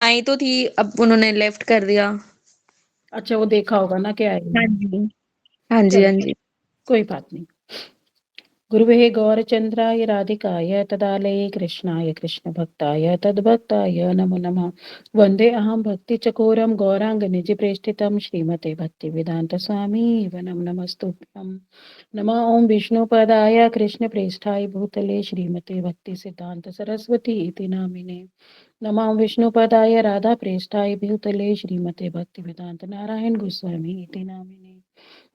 आई तो थी, अब उन्होंने लेफ्ट कर दिया। अच्छा, वो देखा होगा ना क्या हाँ है। जी। हाँ जी, हाँ चलो, जी। कोई बात नहीं। गुरुवे गौरचन्द्राय राधिकाय तदालये कृष्णाय कृष्णभक्ताय तद्भक्ताय नमो नमः। वन्दे अहं भक्तिचकोरं गौराङ्गनिजप्रेष्ठितं श्रीमते भक्तिवेदान्तस्वामी वनं नमस्तुभ्यं। नमः ॐ विष्णुपदाय कृष्णप्रेष्ठाय भूतले श्रीमते भक्तिसिद्धान्तसरस्वती इति नामिने। नमः ॐ विष्णुपदाय राधाप्रेष्ठाय भूतले श्रीमते भक्तिवेदान्तनारायण गोस्वामी इति नामिने।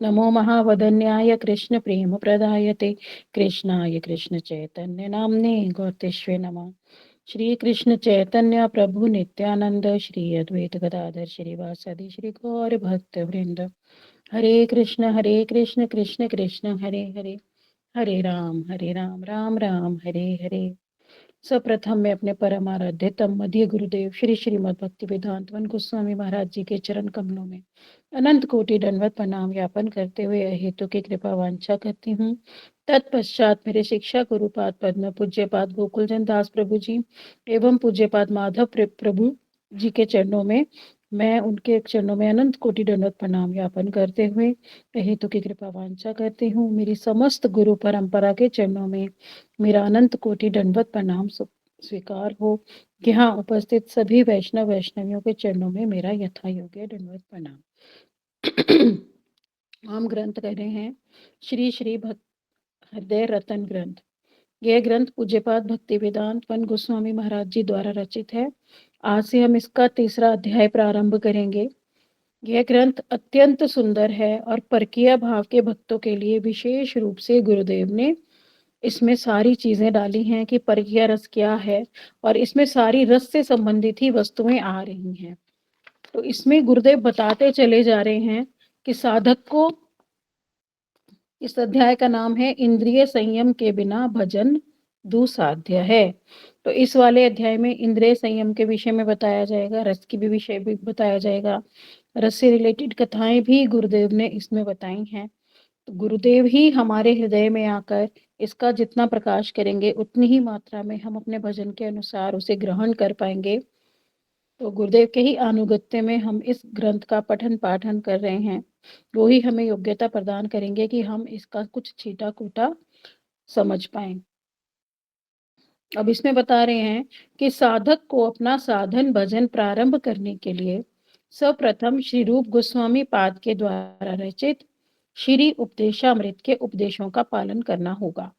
नमो महावदन्याय कृष्ण प्रेम प्रदायते कृष्णाय कृष्ण चैतन्य नामने गौतेश्वे नमः। श्री कृष्ण चैतन्य प्रभु नित्यानंद श्री अद्वैत गदाधर श्रीवासदि श्री गौर भक्त वृंद। हरे कृष्ण कृष्ण कृष्ण हरे हरे, हरे राम राम राम हरे हरे। सप्रथम मैं अपने परमाराध्य तम मध्य गुरुदेव श्री श्रीमद भक्ति वेदांत गोस्वामी महाराज जी के चरण कमलों में अनंत कोटि दंडवत प्रणाम ज्ञापन करते हुए हेतु की कृपा वांछा करती हूँ। तत्पश्चात मेरे शिक्षा गुरुपाद पद्म पूज्यपाद गोकुलचंद दास प्रभु जी एवं पूज्यपाद माधव प्रभु जी के चरणों में मैं उनके चरणों में अनंत कोटि दंडवत प्रणाम ज्ञापन करते हुए हेतु की कृपा वांछा करती हूँ। मेरी समस्त गुरु परंपरा के चरणों में मेरा अनंत कोटि दंडवत प्रणाम स्वीकार हो। यहाँ उपस्थित सभी वैष्णव वैष्णवियों के चरणों में मेरा यथा योग्य दंडवत प्रणाम। हम ग्रंथ कह रहे हैं श्री श्री भक्त हृदय रतन ग्रंथ। यह ग्रंथ पूज्यपाद भक्ति वेदांत पन गोस्वामी महाराज जी द्वारा रचित है। आज से हम इसका तीसरा अध्याय प्रारंभ करेंगे। यह ग्रंथ अत्यंत सुंदर है और परकीय भाव के भक्तों के लिए विशेष रूप से गुरुदेव ने इसमें सारी चीजें डाली हैं कि परकीय रस क्या है, और इसमें सारी रस से संबंधित ही वस्तुएं आ रही हैं। तो इसमें गुरुदेव बताते चले जा रहे हैं कि साधक को, इस अध्याय का नाम है इंद्रिय संयम के बिना भजन दुसाध्य है। तो इस वाले अध्याय में इंद्रिय संयम के विषय में बताया जाएगा, रस की भी विषय भी बताया जाएगा, रस से रिलेटेड कथाएं भी गुरुदेव ने इसमें बताई हैं। तो गुरुदेव ही हमारे हृदय में आकर इसका जितना प्रकाश करेंगे उतनी ही मात्रा में हम अपने भजन के अनुसार उसे ग्रहण कर पाएंगे। तो गुरुदेव के ही अनुगत्य में हम इस ग्रंथ का पठन पाठन कर रहे हैं। वो ही हमें योग्यता प्रदान करेंगे कि हम इसका कुछ छीटा कूटा समझ पाए। अब इसमें बता रहे हैं कि साधक को अपना साधन भजन प्रारंभ करने के लिए सर्वप्रथम श्री रूप गोस्वामी पाद के द्वारा रचित श्री उपदेशामृत के उपदेशों का पालन करना होगा।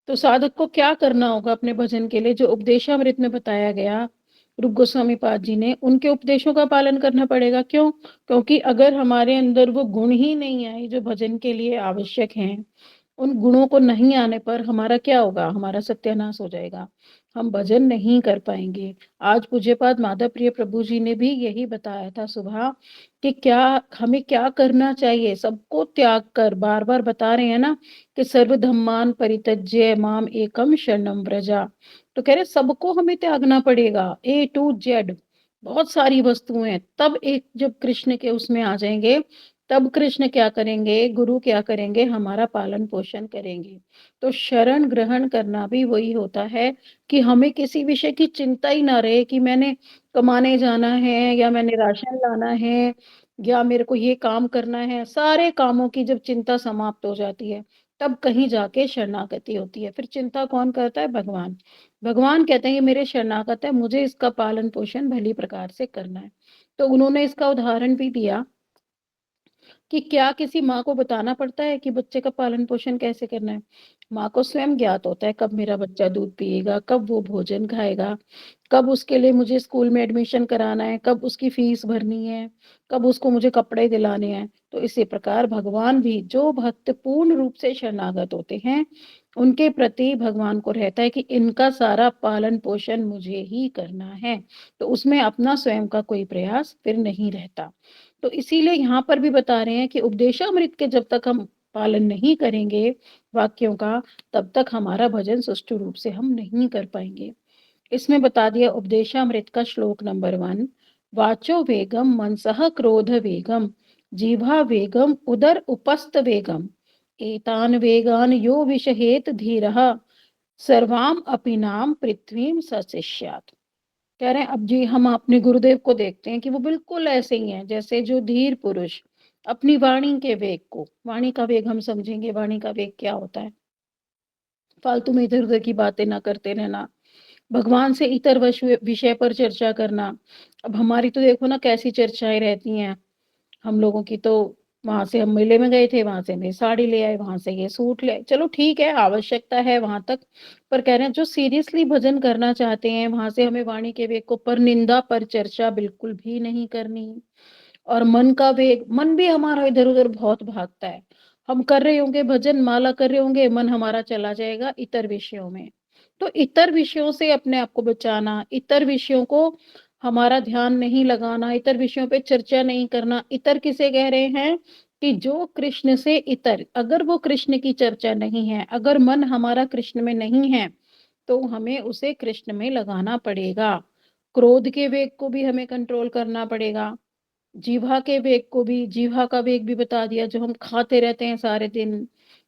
तो साधक को क्या करना होगा अपने भजन के लिए? जो उपदेशामृत में बताया गया रूप गोस्वामी पाद जी ने, उनके उपदेशों का पालन करना पड़ेगा। क्यों? क्योंकि अगर हमारे अंदर वो गुण ही नहीं आए जो भजन के लिए आवश्यक हैं, उन गुणों को नहीं आने पर हमारा क्या होगा? हमारा सत्यानाश हो जाएगा, हम भजन नहीं कर पाएंगे। आज पूज्यपाद माधव प्रिय प्रभु जी ने भी यही बताया था सुबह कि क्या हमें क्या करना चाहिए। सबको त्याग कर, बार बार बता रहे हैं ना कि सर्व धम्मान परित्यज्य माम एकम शरणम व्रजा। तो कह रहे सबको हमें त्यागना पड़ेगा, ए टू जेड, बहुत सारी वस्तुएं। तब एक जब कृष्ण के उसमें आ जाएंगे, तब कृष्ण क्या करेंगे, गुरु क्या करेंगे, हमारा पालन पोषण करेंगे। तो शरण ग्रहण करना भी वही होता है कि हमें किसी विषय की चिंता ही ना रहे कि मैंने कमाने जाना है या मैंने राशन लाना है या मेरे को ये काम करना है। सारे कामों की जब चिंता समाप्त हो जाती है, तब कहीं जाके शरणागति होती है। फिर चिंता कौन करता है? भगवान। भगवान कहते हैं ये मेरे शरणागत है, मुझे इसका पालन पोषण भली प्रकार से करना है। तो उन्होंने इसका उदाहरण भी दिया कि क्या किसी माँ को बताना पड़ता है कि बच्चे का पालन पोषण कैसे करना है? माँ को स्वयं ज्ञात होता है कब मेरा बच्चा दूध पिएगा, कब वो भोजन खाएगा, कब उसके लिए मुझे स्कूल में एडमिशन कराना है, कब उसकी फीस भरनी है, कब उसको मुझे कपड़े दिलाने हैं। तो इसी प्रकार भगवान भी, जो भक्त पूर्ण रूप से शरणागत होते हैं, उनके प्रति भगवान को रहता है कि इनका सारा पालन पोषण मुझे ही करना है। तो उसमें अपना स्वयं का कोई प्रयास फिर नहीं रहता। तो इसीलिए यहाँ पर भी बता रहे हैं कि उपदेशामृत के जब तक हम पालन नहीं करेंगे वाक्यों का, तब तक हमारा भजन सुष्ठु रूप से हम नहीं कर पाएंगे। इसमें बता दिया उपदेशामृत का श्लोक नंबर 1, वाचो वेगम मनसः क्रोध वेगम जीवा वेगम उदर उपस्थ वेगम एतान वेगान यो विषहेत धीरः सर्वाम अपि नाम पृथ्वीम सशिष्यात्। कह रहे हैं अब जी हम अपने गुरुदेव को देखते हैं कि वो बिल्कुल ऐसे ही हैं जैसे जो धीर पुरुष अपनी वाणी के वेग को, वाणी का वेग हम समझेंगे, वाणी का वेग क्या होता है? फालतू में इधर-उधर की बातें ना करते रहना, भगवान से इतर विषय पर चर्चा करना। अब हमारी तो देखो ना कैसी चर्चाएँ रहती हैं, हम लोगों की तो वहाँ से हम मेले में गए थे, वहाँ से हम ये साड़ी ले आए, वहाँ से ये सूट ले आए। चलो ठीक है, आवश्यकता है वहाँ तक, पर कह रहे हैं जो सीरियसली भजन करना चाहते हैं, वहाँ से हमें वाणी के वेग को परनिंदा, परचर्चा बिल्कुल भी नहीं करनी। और मन का वेग, मन भी हमारा इधर-उधर बहुत भागता है। हम कर रहे होंगे भजन, माला कर रहे होंगे, मन हमारा चला जाएगा इतर विषयों में। तो इतर विषयों से अपने आप को बचाना, इतर विषयों को हमारा ध्यान नहीं लगाना, इतर विषयों पे चर्चा नहीं करना। इतर किसे कह रहे हैं? कि जो कृष्ण से इतर, अगर वो कृष्ण की चर्चा नहीं है, अगर मन हमारा कृष्ण में नहीं है, तो हमें उसे कृष्ण में लगाना पड़ेगा। क्रोध के वेग को भी हमें कंट्रोल करना पड़ेगा। जीभा के वेग को भी, जीभा का वेग भी बता दिया, जो हम खाते रहते हैं सारे दिन,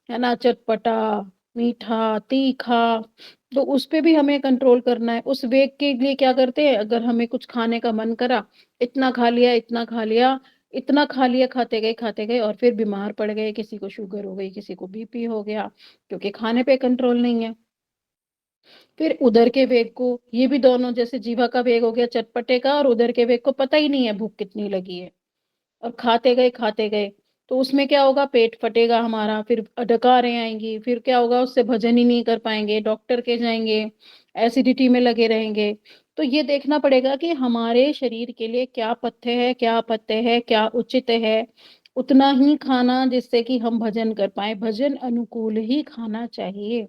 है ना? चटपटा, मीठा, तीखा, तो उस पे भी हमें कंट्रोल करना है। उस वेग के लिए क्या करते हैं, अगर हमें कुछ खाने का मन करा, इतना खा लिया, इतना खा लिया, इतना खा लिया, खाते गए और फिर बीमार पड़ गए, किसी को शुगर हो गई, किसी को बीपी हो गया, क्योंकि खाने पे कंट्रोल नहीं है। फिर उदर के वेग को, ये भी दोनों, जैसे जीभा का वेग हो गया चटपटे का, और उदर के वेग को पता ही नहीं है भूख कितनी लगी है। और खाते गए, तो उसमें क्या होगा, पेट फटेगा हमारा, फिर डकारें आएँगी, फिर क्या होगा, उससे भजन ही नहीं कर पाएँगे, डॉक्टर के जाएँगे, एसिडिटी में लगे रहेंगे। तो ये देखना पड़ेगा कि हमारे शरीर के लिए क्या पथ्य है, क्या अपथ्य है, क्या उचित है, उतना ही खाना जिससे कि हम भजन कर पाएँ, भजन अनुकूल ही खाना चाहिए।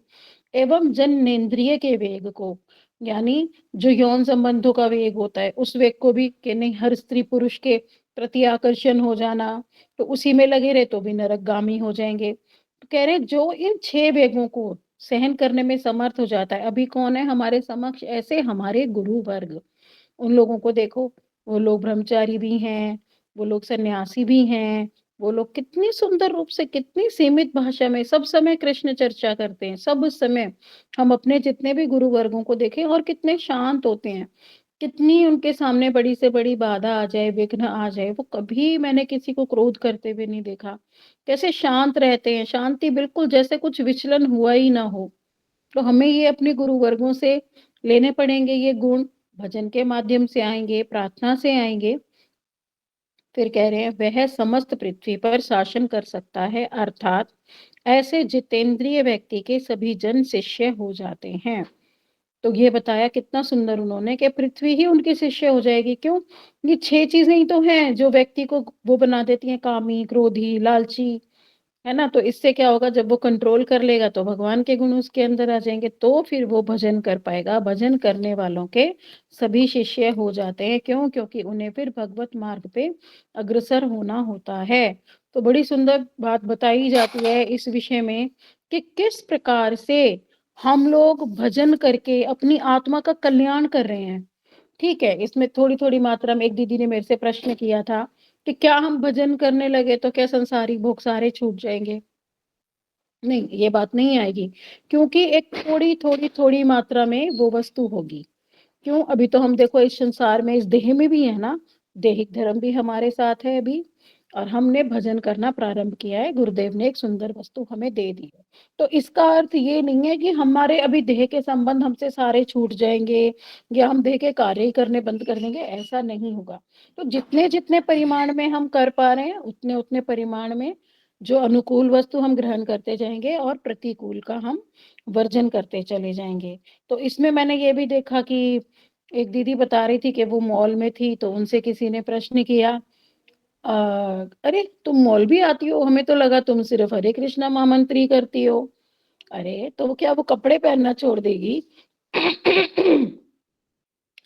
एवं जननेंद्रिय के वेग को, यानी जो यौन संबंधों का वेग होता है, उस वेग को भी, कि नहीं हर स्त्री पुरुष के प्रति आकर्षण हो जाना, तो उसी में लगे रहे तो भी नरकगामी हो जाएँगे। तो कह रहे हैं जो इन 6 वेगों को सहन करने में समर्थ हो जाता है, अभी कौन है हमारे समक्ष ऐसे, हमारे गुरु वर्ग। उन लोगों को देखो, वो लोग ब्रह्मचारी भी हैं, वो लोग सन्यासी भी हैं, वो लोग कितनी सुंदर रूप से, कितनी सीमित भाषा में सब समय कृष्ण चर्चा करते हैं, सब समय। हम अपने जितने भी गुरु वर्गों को देखें और कितने शांत होते हैं। कितनी उनके सामने बड़ी से बड़ी बाधा आ जाए, विघ्न आ जाए, वो कभी मैंने किसी को क्रोध करते हुए नहीं देखा। कैसे शांत रहते हैं, शांति बिल्कुल जैसे कुछ विचलन हुआ ही ना हो। तो हमें ये अपने गुरु वर्गों से लेने पड़ेंगे ये गुण, भजन के माध्यम से आएँगे, प्रार्थना से आएँगे। फिर कह रहे हैं वह समस्त पृथ्वी पर शासन कर सकता है, अर्थात ऐसे जितेंद्रिय व्यक्ति के सभी जन शिष्य हो जाते हैं। तो ये बताया कितना सुंदर उन्होंने, कि पृथ्वी ही उनकी शिष्य हो जाएगी। क्यों? ये 6 चीज़ें ही तो हैं जो व्यक्ति को वो बना देती हैं, कामी, क्रोधी, लालची। है ना? तो इससे क्या होगा, जब वो कंट्रोल कर लेगा तो भगवान के गुण उसके अंदर आ जाएँगे, तो फिर वो भजन कर पाएगा। भजन करने वालों के सभी शिष्य हो जाते हैं। क्यों? क्योंकि उन्हें फिर भगवत मार्ग पे अग्रसर होना होता है। तो बड़ी सुंदर बात बताई जाती है इस विषय में, कि किस प्रकार से हम लोग भजन करके अपनी आत्मा का कल्याण कर रहे हैं। ठीक है, इसमें थोड़ी-थोड़ी मात्रा में एक दीदी ने मेरे से प्रश्न किया था कि क्या हम भजन करने लगे तो क्या संसारिक भोग सारे छूट जाएँगे? नहीं, ये बात नहीं आएगी, क्योंकि एक थोड़ी मात्रा में वो वस्तु होगी। क्यों? अभी तो हम देखो इस संसार में, इस देह में भी है ना, दैहिक धर्म भी हमारे साथ है अभी, और हमने भजन करना प्रारंभ किया है, गुरुदेव ने एक सुंदर वस्तु हमें दे दी है। तो इसका अर्थ ये नहीं है कि हमारे अभी देह के संबंध हमसे सारे छूट जाएँगे, या हम देह के कार्य ही करने बंद कर देंगे, ऐसा नहीं होगा। तो जितने-जितने परिमाण में हम कर पा रहे हैं, उतने-उतने परिमाण में जो अनुकूल वस्तु हम ग्रहण करते जाएँगे, और प्रतिकूल का हम वर्जन करते चले जाएँगे। तो इसमें मैंने ये भी देखा कि एक दीदी बता रही थी कि वो मॉल में थी, तो उनसे किसी ने प्रश्न किया, अ, "अरे! तुम मॉल भी आती हो? हमें तो लगा तुम सिर्फ़ हरे कृष्णा महामंत्र ही करती हो।" अरे! तो क्या वो कपड़े पहनना छोड़ देगी?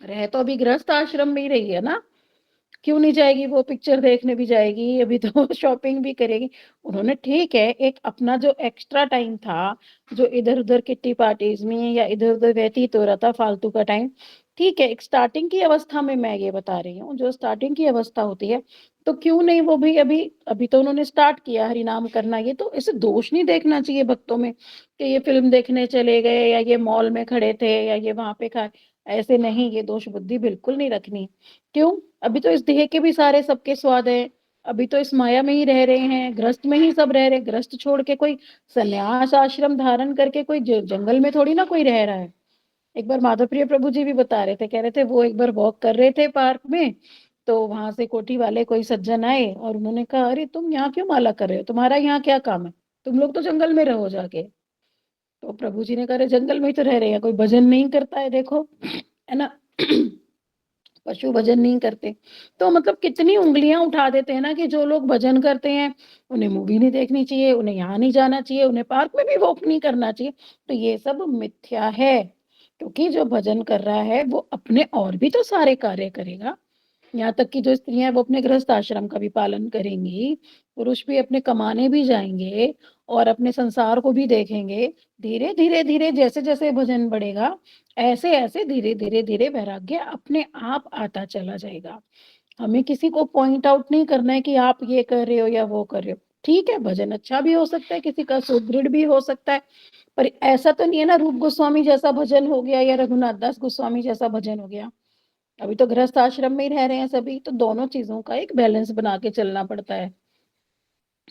रह तो अभी गृहस्थ आश्रम में ही रही है ना। क्यों नहीं जाएगी, वो पिक्चर देखने भी जाएगी, अभी तो शॉपिंग भी करेगी। उन्होंने ठीक है, एक अपना जो एक्स्ट्रा टाइम था, जो इधर-उधर किट्टी पार्टीज़ में या इधर-उधर व्यतीत हो रहा था फालतू का टाइम, ठीक है, एक स्टार्टिंग की अवस्था में मैं ये बता रही हूँ, जो स्टार्टिंग की अवस्था होती है, तो क्यों नहीं वो भी अभी, अभी तो उन्होंने स्टार्ट किया हरि नाम करना, ये तो इसे दोष नहीं देखना चाहिए भक्तों में, कि ये फ़िल्म देखने चले गए, या ये मॉल में खड़े थे, या ये वहाँ पे खाए। ऐसे नहीं, ये दोष बुद्धि बिल्कुल नहीं रखनी। क्यों? अभी तो इस देह के भी सारे सबके स्वाद हैं, अभी तो इस माया में ही रह रहे हैं, गृहस्थ में ही सब रह रहे हैं, गृहस्थ छोड़ के कोई संन्यास आश्रम धारण करके कोई जंगल में थोड़ी ना कोई रह रहा है। एक बार माधवप्रिय प्रभु जी भी बता रहे थे, कह रहे थे वो एक बार वॉक कर रहे थे पार्क में, तो वहां से कोठी वाले कोई सज्जन आए और उन्होंने कहा, अरे तुम यहाँ क्यों माला कर रहे हो, तुम्हारा यहाँ क्या काम है, तुम लोग तो जंगल में रहो जाके। तो प्रभु जी ने कहा, अरे जंगल में ही तो रह रहे हैं, कोई भजन नहीं करता है देखो, है ना। पशु भजन नहीं करते। तो मतलब कितनी उँगलियां उठा देते हैं ना कि जो लोग भजन करते हैं उन्हें मूवी नहीं देखनी चाहिए, उन्हें यहाँ नहीं जाना चाहिए, उन्हें पार्क में भी वॉक नहीं करना चाहिए। तो ये सब मिथ्या है, क्योंकि जो भजन कर रहा है वो अपने और भी तो सारे कार्य करेगा। यहाँ तक कि जो स्त्रियां हैं वो अपने गृहस्थ आश्रम का भी पालन करेंगी, पुरुष भी अपने कमाने भी जाएंगे और अपने संसार को भी देखेंगे। धीरे धीरे धीरे जैसे जैसे भजन बढ़ेगा, ऐसे ऐसे धीरे धीरे धीरे वैराग्य अपने आप आता चला जाएगा। हमें किसी को पॉइंट आउट नहीं करना है कि आप ये कर रहे हो या वो कर रहे हो। ठीक है, भजन अच्छा भी हो सकता है, किसी का सुदृढ़ भी हो सकता है, पर ऐसा तो नहीं है ना रूप गोस्वामी जैसा भजन हो गया या रघुनाथ दास गोस्वामी जैसा भजन हो गया। अभी तो गृहस्थ आश्रम में ही रह रहे हैं सभी, तो दोनों चीजों का एक बैलेंस बना के चलना पड़ता है।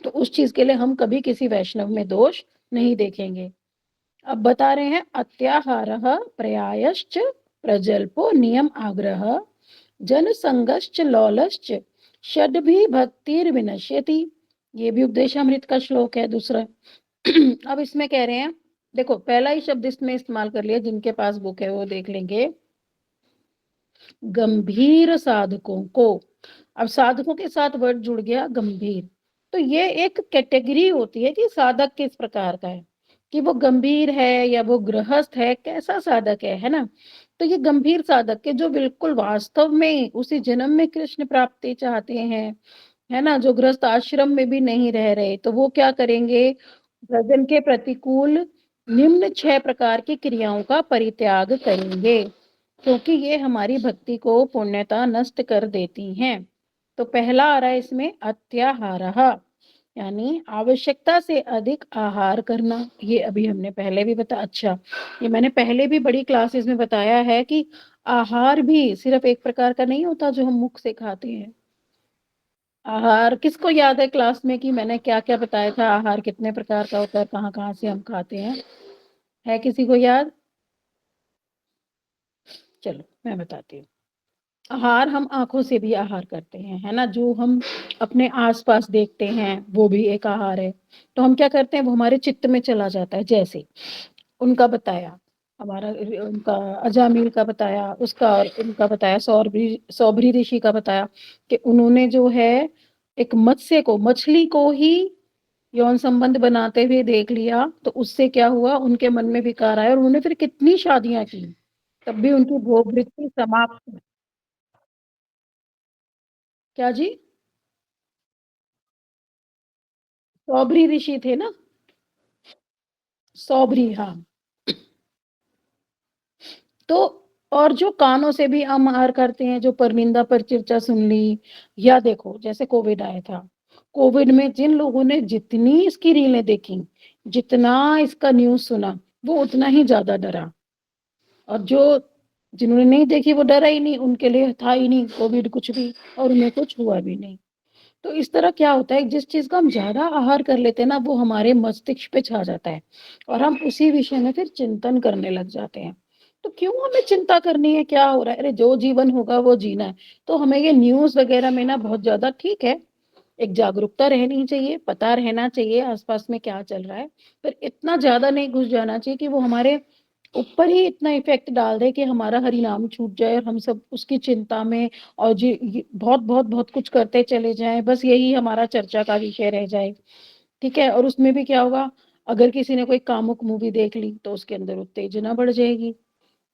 तो उस चीज के लिए हम कभी किसी वैष्णव में दोष नहीं देखेंगे। अब बता रहे हैं, अत्याहारः प्रयायश्च प्रजल्पो नियम आग्रह जन संगश्च लौलश्च षड्भी भक्तिर्विनश्यति। ये भी उपदेशामृत का श्लोक है दूसरा। अब इसमें कह रहे हैं, देखो पहला ही शब्द इसमें इस्तेमाल कर लिया, जिनके पास बुक है वो देख लेंगे। गंभीर साधकों को, अब साधकों के साथ वर्ड जुड़ गया गंभीर, तो ये एक कैटेगरी होती है कि साधक किस प्रकार का है, कि वो गंभीर है या वो गृहस्थ है, कैसा साधक है ना। तो ये गंभीर साधक के जो बिल्कुल वास्तव में उसी जन्म में कृष्ण प्राप्ति चाहते हैं, है ना, जो गृहस्थ आश्रम में भी नहीं रह रहे, तो वो क्या करेंगे, भजन के प्रतिकूल निम्न 6 प्रकार की क्रियाओं का परित्याग करेंगे, क्योंकि ये हमारी भक्ति को पुण्यता नष्ट कर देती हैं। तो पहला आ रहा है इसमें अत्याहारः, यानी आवश्यकता से अधिक आहार करना। ये अभी हमने पहले भी बताया, अच्छा ये मैंने पहले भी बड़ी क्लासेस में बताया है कि आहार भी सिर्फ एक प्रकार का नहीं होता जो हम मुख से खाते हैं। आहार किसको याद है क्लास में कि मैंने क्या क्या बताया था, आहार कितने प्रकार का होता है, कहाँ कहाँ से हम खाते हैं, है किसी को याद? चलो मैं बताती हूँ। आहार हम आंखों से भी आहार करते हैं, है ना, जो हम अपने आसपास देखते हैं वो भी एक आहार है। तो हम क्या करते हैं, वो हमारे चित्त में चला जाता है, जैसे उनका बताया, हमारा उनका अजामिल का बताया, उसका और उनका बताया, सौभरी ऋषि का बताया कि उन्होंने जो है एक मत्स्य को, मछली को ही यौन संबंध बनाते हुए देख लिया, तो उससे क्या हुआ, उनके मन में विकार आया और उन्होंने फिर कितनी शादियां की, तब भी उनकी भोग वृत्ति समाप्त। क्या जी? सौभरी ऋषि थे ना, सौभरी, हाँ। तो और जो कानों से भी हम आहार करते हैं, जो परनिंदा पर चर्चा सुन ली, या देखो जैसे कोविड आया था, कोविड में जिन लोगों ने जितनी इसकी रीलें देखी, जितना इसका न्यूज सुना, वो उतना ही ज्यादा डरा, और जो जिन्होंने नहीं देखी वो डरा ही नहीं, उनके लिए था ही नहीं कोविड कुछ भी, और उन्हें कुछ हुआ भी नहीं। तो इस तरह क्या होता है, जिस चीज का हम ज्यादा आहार कर लेते हैं ना, वो हमारे मस्तिष्क पे छा जाता है और हम उसी विषय में फिर चिंतन करने लग जाते हैं। तो क्यों हमें चिंता करनी है, क्या हो रहा है, अरे जो जीवन होगा वो जीना है। तो हमें ये न्यूज वगैरह में ना बहुत ज्यादा, ठीक है, एक जागरूकता रहनी चाहिए, पता रहना चाहिए आसपास में क्या चल रहा है, पर इतना ज्यादा नहीं घुस जाना चाहिए कि वो हमारे ऊपर ही इतना इफेक्ट डाल दे कि हमारा हरि नाम छूट जाए और हम सब उसकी चिंता में और जी बहुत बहुत बहुत कुछ करते चले जाएं, बस यही हमारा चर्चा का विषय रह जाए। ठीक है, और उसमें भी क्या होगा, अगर किसी ने कोई कामुक मूवी देख ली तो उसके अंदर उत्तेजना बढ़ जाएगी,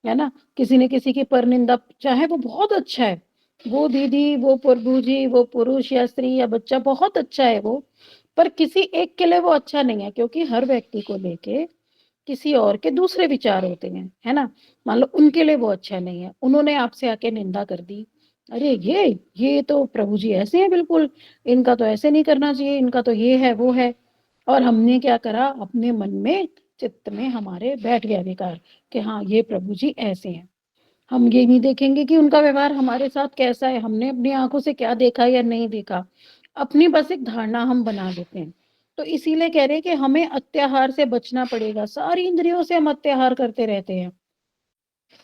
है ना। किसी ने किसी की परनिंदा, चाहे वो बहुत अच्छा है, वो दीदी, वो प्रभु जी, वो पुरुष या स्त्री या बच्चा बहुत अच्छा है वो, पर किसी एक के लिए वो अच्छा नहीं है, क्योंकि हर व्यक्ति को लेके किसी और के दूसरे विचार होते हैं, है ना। मान लो उनके लिए वो अच्छा नहीं है, उन्होंने आपसे आके निंदा कर दी, अरे ये तो प्रभु जी ऐसे हैं बिल्कुल, इनका तो ऐसे नहीं करना चाहिए, इनका तो ये है वो है, और हमने क्या करा, अपने मन में चित्त में हमारे बैठ गया विकार कि हाँ ये प्रभु जी ऐसे हैं। हम ये नहीं देखेंगे कि उनका व्यवहार हमारे साथ कैसा है, हमने अपनी आंखों से क्या देखा या नहीं देखा, अपनी बस एक धारणा हम बना लेते हैं। तो इसीलिए कह रहे हैं कि हमें अत्याहार से बचना पड़ेगा। सारी इंद्रियों से हम अत्याहार करते रहते हैं,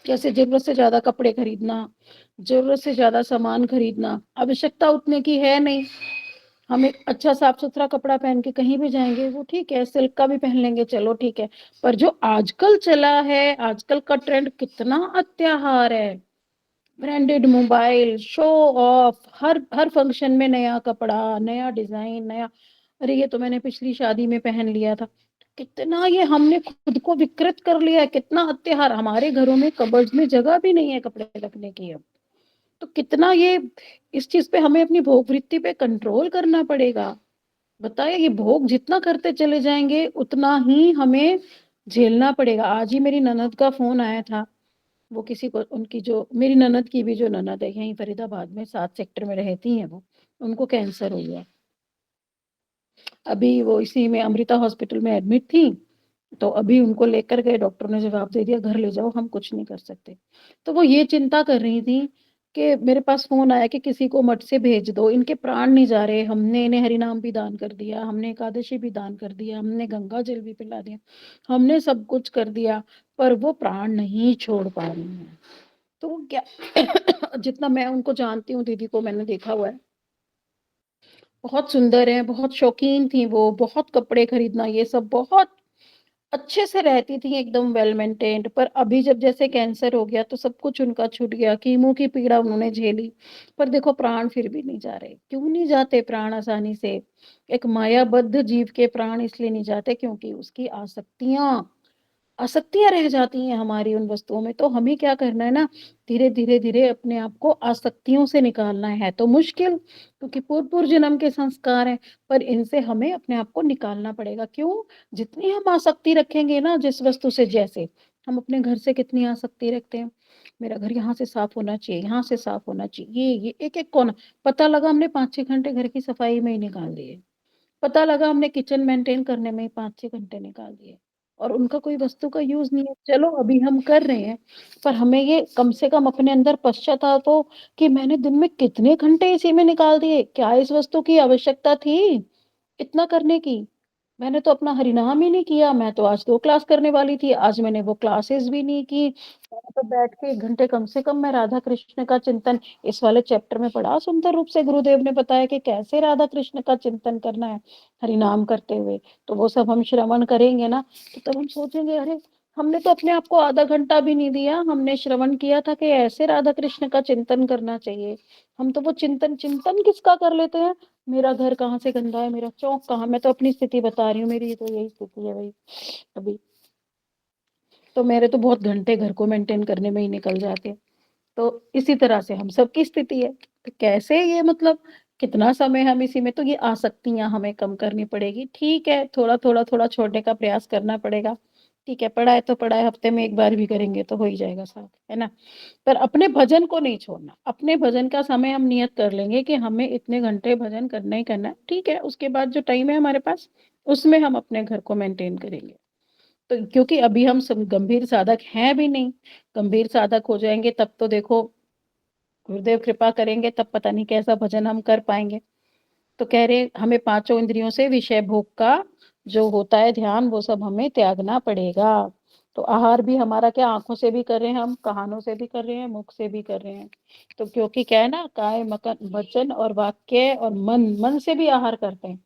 जैसे जरूरत से ज्यादा कपड़े खरीदना, जरूरत से ज्यादा सामान खरीदना, आवश्यकता उतने की है नहीं। हम एक अच्छा साफ सुथरा कपड़ा पहन के कहीं भी जाएंगे, वो ठीक है, सिल्क का भी पहन लेंगे, चलो ठीक है। पर जो आजकल चला है, आजकल का ट्रेंड कितना अत्याहार है, ब्रांडेड मोबाइल, शो ऑफ, हर हर फंक्शन में नया कपड़ा, नया डिजाइन, नया, अरे ये तो मैंने पिछली शादी में पहन लिया था। कितना ये हमने खुद को विकृत कर लिया है, कितना अत्याहार। हमारे घरों में कबर्ड में जगह भी नहीं है कपड़े रखने की अब। तो कितना ये, इस चीज पे हमें अपनी भोग वृत्ति पे कंट्रोल करना पड़ेगा। बताए, ये भोग जितना करते चले जाएंगे उतना ही हमें झेलना पड़ेगा। आज ही मेरी ननद का फोन आया था, वो किसी को, उनकी जो मेरी ननद की भी जो ननद है यहीं फरीदाबाद में 7 सेक्टर में रहती हैं, वो, उनको कैंसर हो गया। अभी वो इसी में अमृता हॉस्पिटल में एडमिट थी। तो अभी उनको लेकर गए, डॉक्टर ने जवाब दे दिया घर ले जाओ, हम कुछ नहीं कर सकते। तो वो ये चिंता कर रही थी कि मेरे पास फोन आया कि किसी को मठ से भेज दो, इनके प्राण नहीं जा रहे। हमने इन्हें हरिनाम भी दान कर दिया, हमने एकादशी भी दान कर दिया, हमने गंगा जल भी पिला दिया, हमने सब कुछ कर दिया, पर वो प्राण नहीं छोड़ पा रही हैं। तो वो क्या जितना मैं उनको जानती हूँ, दीदी को मैंने देखा हुआ है, बहुत सुंदर है, बहुत शौकीन थी वो, बहुत कपड़े खरीदना ये सब, बहुत अच्छे से रहती थी, एकदम वेल मेंटेन्ड। पर अभी जब जैसे कैंसर हो गया तो सब कुछ उनका छूट गया, कीमो की पीड़ा उन्होंने झेली। पर देखो प्राण फिर भी नहीं जा रहे। क्यों नहीं जाते प्राण आसानी से? एक मायाबद्ध जीव के प्राण इसलिए नहीं जाते क्योंकि उसकी आसक्तियां रह जाती हैं हमारी उन वस्तुओं में। तो हमें क्या करना है ना, धीरे धीरे धीरे अपने आप को आसक्तियों से निकालना है। तो मुश्किल, क्योंकि पूर्व पूर्व जन्म के संस्कार हैं, पर इनसे हमें अपने आप को निकालना पड़ेगा। क्यों? जितनी हम आसक्ति रखेंगे ना जिस वस्तु से, जैसे हम अपने घर से कितनी आसक्ति रखते हैं, मेरा घर यहाँ से साफ होना चाहिए, यहाँ से साफ होना चाहिए, ये एक एक कोना। पता लगा हमने 5-6 घंटे घर की सफाई में ही निकाल दिए, पता लगा हमने किचन मेंटेन करने में ही 5-6 घंटे निकाल दिए, और उनका कोई वस्तु का यूज नहीं है। चलो अभी हम कर रहे हैं, पर हमें ये कम से कम अपने अंदर पश्चाताप हो कि मैंने दिन में कितने घंटे इसी में निकाल दिए, क्या इस वस्तु की आवश्यकता थी इतना करने की? मैंने तो अपना हरिनाम ही नहीं किया, मैं तो आज 2 क्लास करने वाली थी, आज मैंने वो क्लासेस भी नहीं की। मैंने तो बैठ के 1 घंटे कम से कम मैं राधा कृष्ण का चिंतन, इस वाले चैप्टर में बड़ा सुंदर रूप से गुरुदेव ने बताया कि कैसे राधा कृष्ण का चिंतन करना है हरिनाम करते हुए। तो वो सब हम श्रवण करेंगे ना, तो तब हम सोचेंगे, अरे हमने तो अपने आप को आधा घंटा भी नहीं दिया, हमने श्रवण किया था कि ऐसे राधा कृष्ण का चिंतन करना चाहिए। हम तो वो चिंतन चिंतन किसका कर लेते हैं, मेरा घर कहाँ से गंदा है, मेरा चौक कहाँ, मैं तो अपनी स्थिति बता रही हूँ, मेरी तो यही स्थिति है भाई अभी। तो मेरे तो बहुत घंटे घर को मेंटेन करने में ही निकल जाते हैं। तो इसी तरह से हम सबकी स्थिति है। तो कैसे ये, मतलब कितना समय हम इसी में, तो ये आसक्तियां हमें कम करनी पड़ेगी। ठीक है, थोड़ा थोड़ा थोड़ा छोड़ने का प्रयास करना पड़ेगा। ठीक है, पढ़ाए तो पढ़ाए, हफ्ते में एक बार भी करेंगे तो हो ही जाएगा साथ, है ना। पर अपने भजन को नहीं छोड़ना। अपने भजन का समय हम नियत कर लेंगे कि हमें इतने घंटे भजन करना ही करना है। ठीक है, उसके बाद जो टाइम है हमारे पास, उसमें हम अपने घर को मेंटेन करेंगे। तो क्योंकि अभी हम सब गंभीर साधक हैं भी नहीं, गंभीर साधक हो जाएंगे तब तो देखो, गुरुदेव कृपा करेंगे तब पता नहीं कैसा भजन हम कर पाएंगे। तो कह रहे हमें पांचों इंद्रियों से विषय भोग का जो होता है ध्यान, वो सब हमें त्यागना पड़ेगा। तो आहार भी हमारा क्या, आंखों से भी कर रहे हैं हम, कानों से भी कर रहे हैं, मुख से भी कर रहे हैं। तो क्योंकि क्या है ना, काय मकन वचन और वाक्य और मन, मन से भी आहार करते हैं।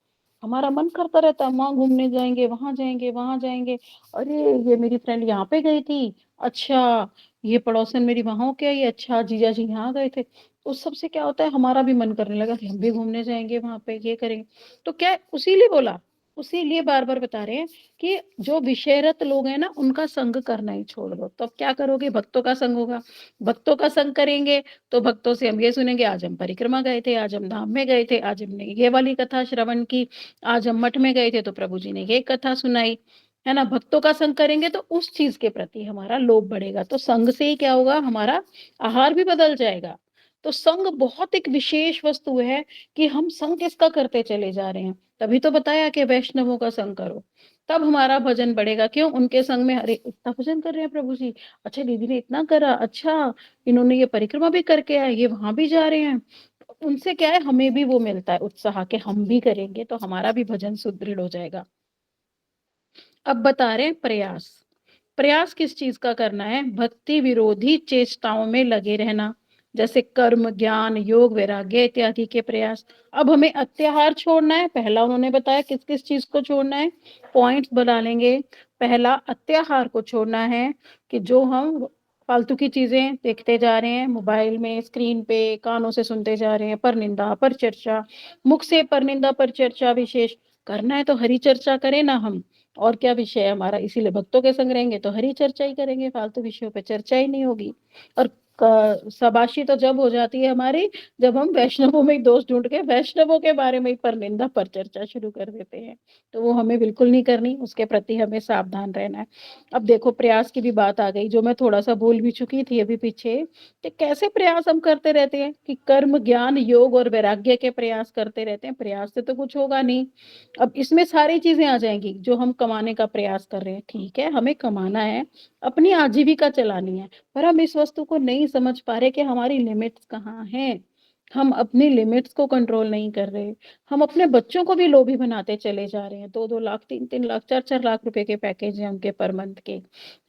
हमारा मन करता रहता है, वहां घूमने जाएंगे, वहां जाएंगे, वहां जाएंगे, अरे ये मेरी फ्रेंड यहाँ पे गई थी, अच्छा ये पड़ोसन मेरी वहां हो क्या, ये अच्छा जीजा जी यहाँ गए थे। उस सब से क्या होता है, हमारा भी मन करने लगा कि हम भी घूमने जाएंगे वहां पे, ये करेंगे। तो क्या है, उसीलिए बोला, उसीलिए बार बार बता रहे हैं कि जो विषयरत लोग हैं ना उनका संग करना ही छोड़ दो। तो अब क्या करोगे, भक्तों का संग होगा, भक्तों का संग करेंगे तो भक्तों से हम ये सुनेंगे, आज हम परिक्रमा गए थे, आज हम धाम में गए थे, आज हमने ये वाली कथा श्रवण की, आज हम मठ में गए थे तो प्रभु जी ने ये कथा सुनाई, है ना। भक्तों का संग करेंगे तो उस चीज के प्रति हमारा लोभ बढ़ेगा। तो संग से ही क्या होगा, हमारा आहार भी बदल जाएगा। तो संग बहुत एक विशेष वस्तु है कि हम संग किसका करते चले जा रहे हैं। तभी तो बताया कि वैष्णवों का संग करो। तब हमारा भजन बढ़ेगा। क्यों? उनके संग में, अरे इतना भजन कर रहे हैं प्रभु जी, अच्छा दीदी ने इतना करा, अच्छा इन्होंने ये परिक्रमा भी करके आए, ये वहां भी जा रहे हैं। उनसे क्या है, हमें भी वो मिलता है उत्साह कि हम भी करेंगे तो हमारा भी भजन सुदृढ़ हो जाएगा। अब बता रहे हैं प्रयास। प्रयास किस चीज का करना है? भक्ति विरोधी चेष्टाओं में लगे रहना, जैसे कर्म, ज्ञान, योग, वैराग्य इत्यादि के प्रयास। अब हमें अत्याहार छोड़ना है। पहला उन्होंने बताया किस किस चीज को छोड़ना है, पॉइंट्स बना लेंगे। पहला अत्याहार को छोड़ना है, कि जो हम फालतू की चीजें देखते जा रहे हैं, मोबाइल में, स्क्रीन पे, कानों से सुनते जा रहे हैं, पर निंदा पर चर्चा, मुख से पर निंदा पर चर्चा। विशेष करना है तो हरि चर्चा करें ना हम, और क्या विषय है हमारा, इसीलिए भक्तों के संग रहेंगे तो हरी चर्चा ही करेंगे, फालतू विषयों पे चर्चा ही नहीं होगी। और शाबाशी तो जब हो जाती है हमारी, जब हम वैष्णवों में दोष ढूंढ के वैष्णवों के बारे में ही पर निंदा पर चर्चा शुरू कर देते हैं। तो वो हमें बिल्कुल नहीं करनी, उसके प्रति हमें सावधान रहना है। अब देखो प्रयास की भी बात आ गई, जो मैं थोड़ा सा बोल भी चुकी थी अभी पीछे, कि कैसे प्रयास हम करते रहते हैं, कि कर्म, ज्ञान, योग और वैराग्य के प्रयास करते रहते हैं। प्रयास से तो कुछ होगा नहीं। अब इसमें सारी चीजें आ जाएंगी। जो हम कमाने का प्रयास कर रहे हैं, ठीक है, हमें कमाना है, अपनी आजीविका चलानी है, पर हम इस वस्तु को नहीं समझ पा रहे कि हमारी लिमिट्स कहाँ हैं। हम अपनी लिमिट्स को कंट्रोल नहीं कर रहे। हम अपने बच्चों को भी लोभी बनाते चले जा रहे हैं। 2-2 लाख, 3-3 लाख, 4-4 लाख रुपए के पैकेज हैं उनके पर मंथ के,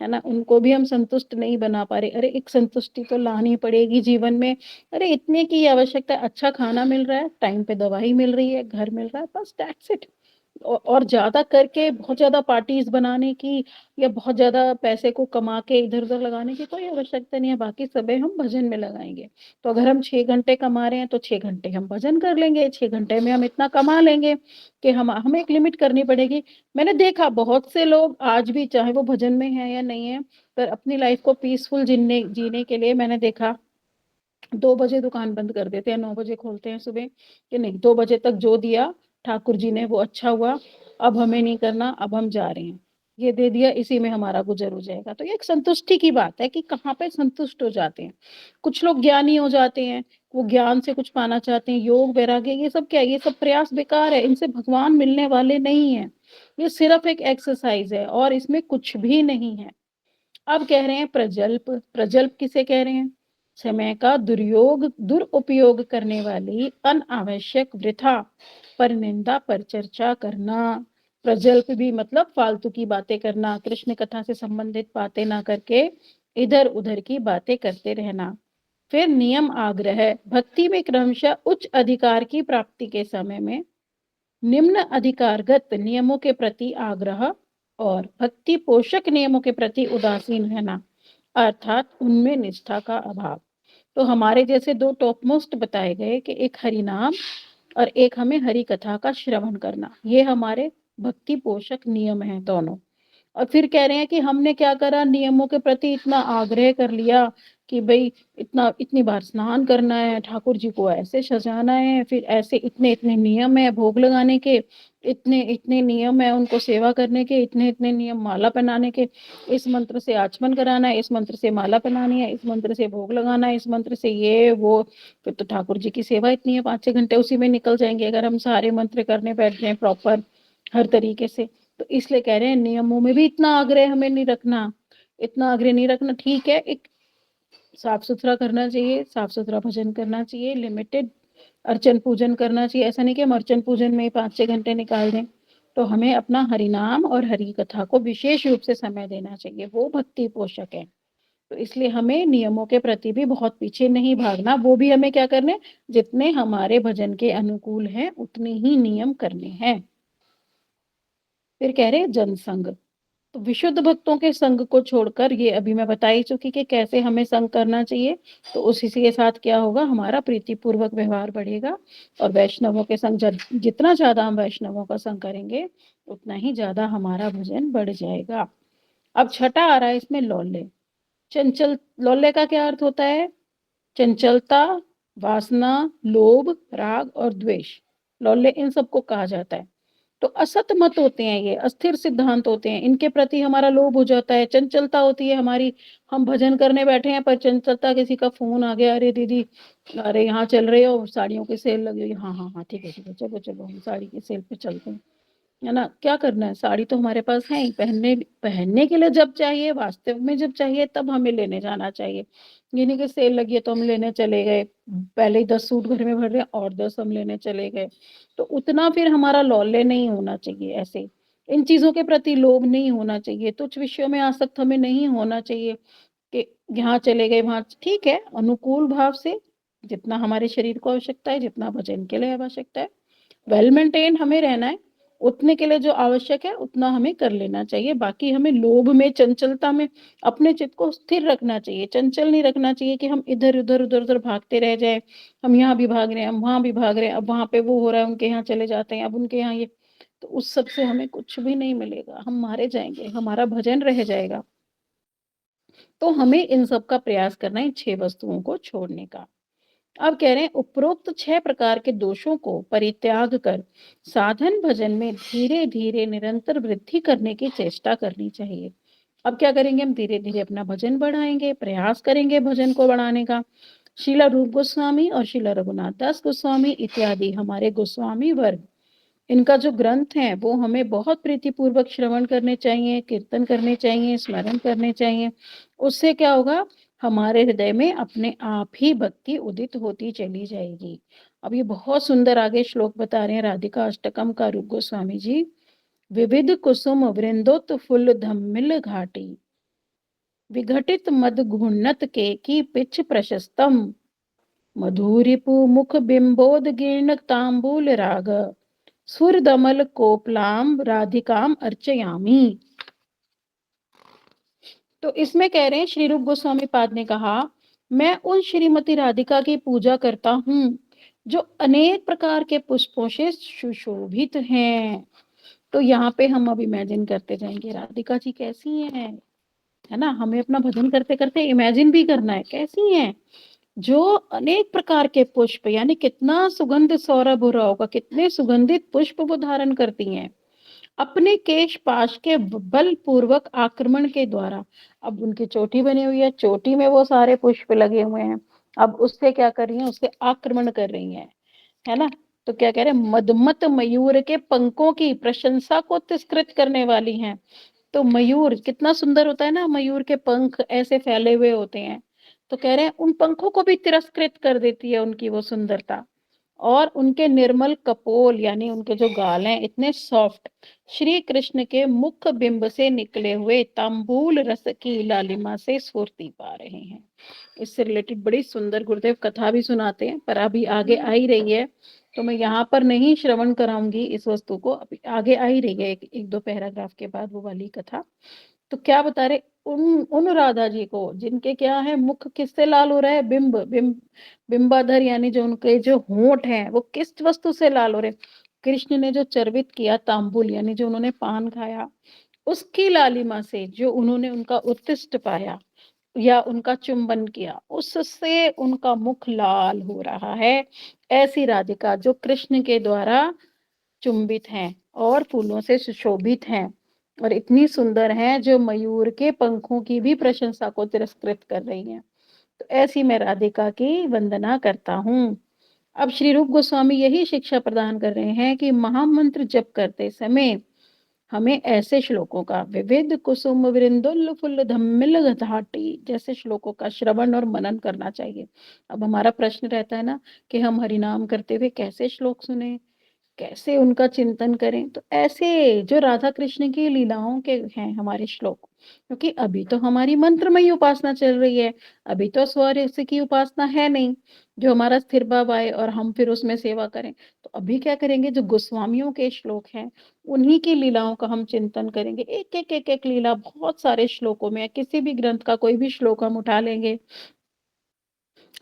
है ना, उनको भी हम संतुष्ट नहीं बना पा रहे। अरे एक संतुष्टि तो लानी पड़ेगी जीवन में। अरे इतने की आवश्यकता है, अच्छा खाना मिल रहा है, टाइम पे दवाई मिल रही है, घर मिल रहा है, बस दैट्स इट। और ज्यादा करके बहुत ज्यादा पार्टीज बनाने की, या बहुत ज्यादा पैसे को कमा के इधर उधर लगाने की कोई आवश्यकता नहीं है। बाकी समय हम भजन में लगाएंगे। तो अगर हम 6 घंटे कमा रहे हैं तो 6 घंटे हम भजन कर लेंगे। 6 घंटे में हम इतना कमा लेंगे कि हम हमें एक लिमिट करनी पड़ेगी। मैंने देखा बहुत से लोग आज भी, चाहे वो भजन में है या नहीं है, पर अपनी लाइफ को पीसफुल जीने के लिए मैंने देखा 2 बजे दुकान बंद कर देते हैं, 9 बजे खोलते हैं सुबह, कि नहीं 2 बजे तक जो दिया ठाकुर जी ने वो अच्छा हुआ, अब हमें नहीं करना, अब हम जा रहे हैं, ये दे दिया, इसी में हमारा गुजर हो जाएगा। तो ये एक संतुष्टि की बात है कि कहाँ पे संतुष्ट हो जाते हैं। कुछ लोग ज्ञानी हो जाते हैं, वो ज्ञान से कुछ पाना चाहते हैं, योग, वैराग्य, ये सब क्या है? ये सब प्रयास बेकार है, इनसे भगवान मिलने वाले नहीं है। ये सिर्फ एक एक्सरसाइज है और इसमें कुछ भी नहीं है। अब कह रहे हैं प्रजल्प। प्रजल्प किसे कह रहे हैं? समय का दुरुपयोग करने वाली अनावश्यक वृथा, पर निंदा पर चर्चा करना। प्रजल्प भी मतलब फालतू की बातें करना, कृष्ण कथा से संबंधित बातें ना करके इधर उधर की बातें करते रहना। फिर नियम आग्रह। भक्ति में क्रमशः उच्च अधिकार की प्राप्ति के समय में निम्न अधिकारगत नियमों के प्रति आग्रह और भक्ति पोषक नियमों के प्रति उदासीन रहना, अर्थात उनमें निष्ठा का अभाव। तो हमारे जैसे 2 टॉप मोस्ट बताए गए, कि एक हरि नाम और एक हमें हरि कथा का श्रवण करना, ये हमारे भक्ति पोषक नियम हैं दोनों। और फिर कह रहे हैं कि हमने क्या करा, नियमों के प्रति इतना आग्रह कर लिया कि भाई इतना इतनी बार स्नान करना है, ठाकुर जी को ऐसे सजाना है, फिर ऐसे इतने इतने नियम है भोग लगाने के, इतने इतने नियम है उनको सेवा करने के, इतने इतने नियम माला पहनाने के, इस मंत्र से आचमन कराना है, इस मंत्र से माला पहनानी है, इस मंत्र से भोग लगाना है, इस मंत्र से ये वो। फिर तो ठाकुर जी की सेवा इतनी है, 5-6 घंटे उसी में निकल जाएंगे अगर हम सारे मंत्र करने बैठ जाए प्रॉपर हर तरीके से। तो इसलिए कह रहे हैं नियमों में भी इतना आग्रह हमें नहीं रखना, इतना आग्रह नहीं रखना। ठीक है, एक साफ सुथरा करना चाहिए, साफ सुथरा भजन करना चाहिए, लिमिटेड अर्चन पूजन करना चाहिए। ऐसा नहीं कि हम अर्चन पूजन में 5-6 घंटे निकाल दें। तो हमें अपना हरि नाम और हरि कथा को विशेष रूप से समय देना चाहिए, वो भक्ति पोषक है। तो इसलिए हमें नियमों के प्रति भी बहुत पीछे नहीं भागना, वो भी हमें क्या करने, जितने हमारे भजन के अनुकूल हैं उतने ही नियम करने हैं। फिर कह रहे हैं जनसंग। तो विशुद्ध भक्तों के संग को छोड़कर, ये अभी मैं बता ही चुकी कि कैसे हमें संग करना चाहिए। तो उसी के साथ क्या होगा, हमारा प्रीतिपूर्वक व्यवहार बढ़ेगा। और वैष्णवों के संग जितना ज्यादा हम वैष्णवों का संग करेंगे उतना ही ज्यादा हमारा भजन बढ़ जाएगा। अब छठा आ रहा है इसमें, लौल्य। चंचल। लौल्य का क्या अर्थ होता है? चंचलता, वासना, लोभ, राग और द्वेष, लौल्य इन सबको कहा जाता है। तो असत मत होते हैं, ये अस्थिर सिद्धांत होते हैं, इनके प्रति हमारा लोभ हो जाता है, चंचलता होती है हमारी। हम भजन करने बैठे हैं पर चंचलता, किसी का फोन आ गया, अरे दीदी, अरे यहाँ चल रहे हो, साड़ियों की सेल लगी हुई है, हाँ हाँ हाँ ठीक है ठीक है, चलो चलो हम साड़ी की सेल पे चलते हैं। है ना? क्या करना है? साड़ी तो हमारे पास है ही, पहनने पहनने के लिए जब चाहिए, वास्तव में जब चाहिए तब हमें लेने जाना चाहिए। ये नहीं कि सेल लगी है तो हम लेने चले गए, पहले ही 10 सूट घर में भर रहे हैं और 10 हम लेने चले गए। तो उतना फिर हमारा लौल्य नहीं होना चाहिए ऐसे। इन चीज़ों के प्रति लोभ नहीं होना चाहिए, तुच्छ विषयों में आसक्त हमें नहीं होना चाहिए कि यहाँ चले गए, वहाँ ठीक है, अनुकूल भाव से जितना हमारे शरीर को आवश्यकता है, जितना भजन के लिए आवश्यकता है, वेल मेंटेन हमें रहना है, उतने के लिए जो आवश्यक है उतना हमें कर लेना चाहिए। बाकी हमें लोभ में, चंचलता में अपने चित्त को स्थिर रखना चाहिए, चंचल नहीं रखना चाहिए कि हम इधर-उधर, उधर-उधर भागते रह जाएँ। हम यहाँ भी भाग रहे हैं, हम वहाँ भी भाग रहे हैं, अब वहाँ पे वो हो रहा है, उनके यहाँ चले जाते हैं, अब उनके यहाँ ये, तो उस सब से हमें कुछ भी नहीं मिलेगा, हम मारे जाएँगे, हमारा भजन रह जाएगा। तो हमें इन सब का प्रयास करना है, इन 6 वस्तुओं को छोड़ने का। अब कह रहे हैं उपरोक्त 6 प्रकार के दोषों को परित्याग कर साधन भजन में धीरे-धीरे निरंतर वृद्धि करने की चेष्टा करनी चाहिए। अब क्या करेंगे हम? धीरे-धीरे अपना भजन बढ़ाएँगे, प्रयास करेंगे भजन को बढ़ाने का। श्रीला रूप गोस्वामी और श्रीला रघुनाथ दास गोस्वामी इत्यादि हमारे गोस्वामी वर्ग, इनका जो ग्रंथ है वो हमें बहुत प्रीतिपूर्वक श्रवण करने चाहिए, कीर्तन करने चाहिए, स्मरण करने चाहिए। उससे क्या होगा? हमारे हृदय में अपने आप ही भक्ति उदित होती चली जाएगी। अब ये बहुत सुंदर आगे श्लोक बता रहे हैं राधिका अष्टकम का रूप गोस्वामी जी। विविध कुसुम वृंदोत्फुल्ल धम्मिल घाटी, विघटित मद घुन्नत के की पिछ प्रशस्तम, मधुरिपु मुख बिंबोद गिर्ण तांबूल राग, सुर दमल कोपलाम राधिकाम अर्चयामी। तो इसमें कह रहे हैं श्री रूप गोस्वामी पाद ने कहा, मैं उन श्रीमती राधिका की पूजा करता हूँ जो अनेक प्रकार के पुष्पों से सुशोभित हैं। तो यहाँ पे हम अब इमेजिन करते जाएंगे राधिका जी कैसी हैं, है ना? हमें अपना भजन करते करते इमेजिन भी करना है कैसी हैं, जो अनेक प्रकार के पुष्प, यानी कितना सुगंध सौरभ हो रहा होगा, कितने सुगंधित पुष्प वो धारण करती हैं अपने केश पाश के बल पूर्वक आक्रमण के द्वारा। अब उनकी चोटी बनी हुई है, चोटी में वो सारे पुष्प लगे हुए हैं, अब उससे क्या कर रही हैं? उससे आक्रमण कर रही हैं, है ना? तो क्या कह रहे हैं? मदमत मयूर के पंखों की प्रशंसा को तिरस्कृत करने वाली हैं। तो मयूर कितना सुंदर होता है ना, मयूर के पंख ऐसे फैले हुए होते हैं, तो कह रहे हैं उन पंखों को भी तिरस्कृत कर देती है उनकी वो सुंदरता। और उनके निर्मल कपोल, यानी उनके जो गाल हैं इतने सॉफ्ट, श्री कृष्ण के मुख बिंब से निकले हुए तांबूल रस की लालिमा से स्फूर्ति पा रहे हैं। इससे रिलेटेड बड़ी सुंदर गुरुदेव कथा भी सुनाते हैं, पर अभी आगे आ ही रही है, तो मैं यहाँ पर नहीं श्रवण कराऊंगी इस वस्तु को, अभी आगे आ ही रही है, एक दो पैराग्राफ के बाद वो वाली कथा। तो क्या बता रहे, उन राधा जी को जिनके क्या है, मुख किससे लाल हो रहा है? बिंबाधर, यानी जो उनके जो होंठ हैं वो किस वस्तु से लाल हो रहे? कृष्ण ने जो चर्वित किया तांबुल, यानी जो उन्होंने पान खाया, उसकी लालिमा से जो उन्होंने उनका उत्तिष्ठ पाया या उनका चुंबन किया, उससे उनका मुख लाल हो रहा है। ऐसी राधिका जो कृष्ण के द्वारा चुंबित हैं और फूलों से सुशोभित हैं और इतनी सुंदर हैं, जो मयूर के पंखों की भी प्रशंसा को तिरस्कृत कर रही हैं। तो ऐसी मैं राधिका की वंदना करता हूँ। अब श्री रूप गोस्वामी यही शिक्षा प्रदान कर रहे हैं कि महामंत्र जप करते समय हमें ऐसे श्लोकों का, विविध कुसुम वृंदुल फुल धम्मिल घाटी जैसे श्लोकों का श्रवण और मनन करना चाहिए। अब हमारा प्रश्न रहता है ना कि हम हरिनाम करते हुए कैसे श्लोक सुने, कैसे उनका चिंतन करें? तो ऐसे जो राधा कृष्ण की लीलाओं के हैं हमारे श्लोक, क्योंकि अभी तो हमारी मंत्रमयी उपासना चल रही है, अभी तो स्वरस की उपासना है नहीं जो हमारा स्थिर भाव आए और हम फिर उसमें सेवा करें। तो अभी क्या करेंगे? जो गोस्वामियों के श्लोक हैं उन्हीं की लीलाओं का हम चिंतन करेंगे। एक लीला बहुत सारे श्लोकों में है, किसी भी ग्रंथ का कोई भी श्लोक हम उठा लेंगे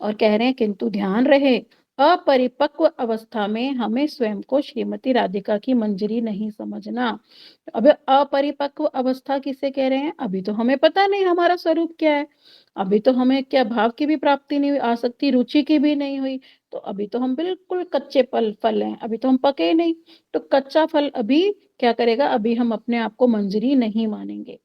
और कह रहे हैं किंतु ध्यान रहे, अपरिपक्व अवस्था में हमें स्वयं को श्रीमती राधिका की मंजरी नहीं समझना। अब अपरिपक्व अवस्था किसे कह रहे हैं? अभी तो हमें पता नहीं हमारा स्वरूप क्या है, अभी तो हमें क्या भाव की भी प्राप्ति नहीं हुई, आसक्ति रुचि की भी नहीं हुई, तो अभी तो हम बिल्कुल कच्चे फल हैं, अभी तो हम पके नहीं। तो कच्चा फल अभी क्या करेगा? अभी हम अपने आप को मंजरी नहीं मानेंगे।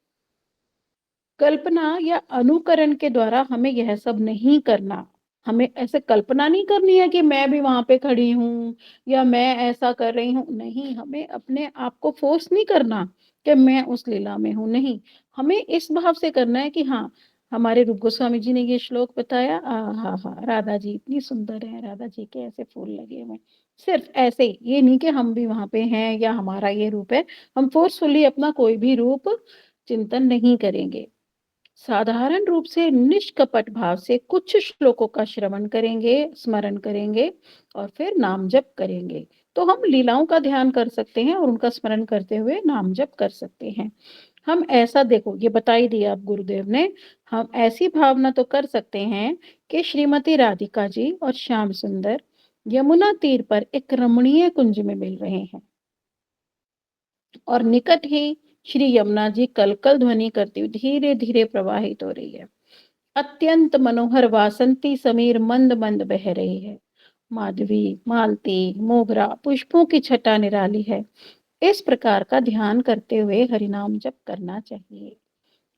कल्पना या अनुकरण के द्वारा हमें यह सब नहीं करना। हमें ऐसे कल्पना नहीं करनी है कि मैं भी वहां पे खड़ी हूँ या मैं ऐसा कर रही हूँ, नहीं, हमें अपने आप को फोर्स नहीं करना कि मैं उस लीला में हूँ, नहीं, हमें इस भाव से करना है कि हाँ, हमारे रूप गोस्वामी जी ने ये श्लोक बताया, हा हा राधा जी इतनी सुंदर है, राधा जी के ऐसे फूल लगे हुए, सिर्फ ऐसे ही, ये नहीं कि हम भी वहां पे हैं या हमारा ये रूप है, हम फोर्सफुली अपना कोई भी रूप चिंतन नहीं करेंगे। साधारण रूप से निष्कपट भाव से कुछ श्लोकों का श्रवण करेंगे, स्मरण करेंगे और फिर नाम जप करेंगे, तो हम लीलाओं का ध्यान कर सकते हैं और उनका स्मरण करते हुए नाम जप कर सकते हैं। हम ऐसा देखो, ये बता ही दिया अब गुरुदेव ने, हम ऐसी भावना तो कर सकते हैं कि श्रीमती राधिका जी और श्याम सुंदर यमुना तीर पर एक रमणीय कुंज में मिल रहे हैं और निकट ही श्री यमुना जी कलकल ध्वनि करती हुई धीरे धीरे प्रवाहित हो रही है। अत्यंत मनोहर वासंती समीर मंद मंद बह रही है। माधवी, मालती, मोगरा, पुष्पों की छटा निराली है। इस प्रकार का ध्यान करते हुए हरिनाम जप करना चाहिए।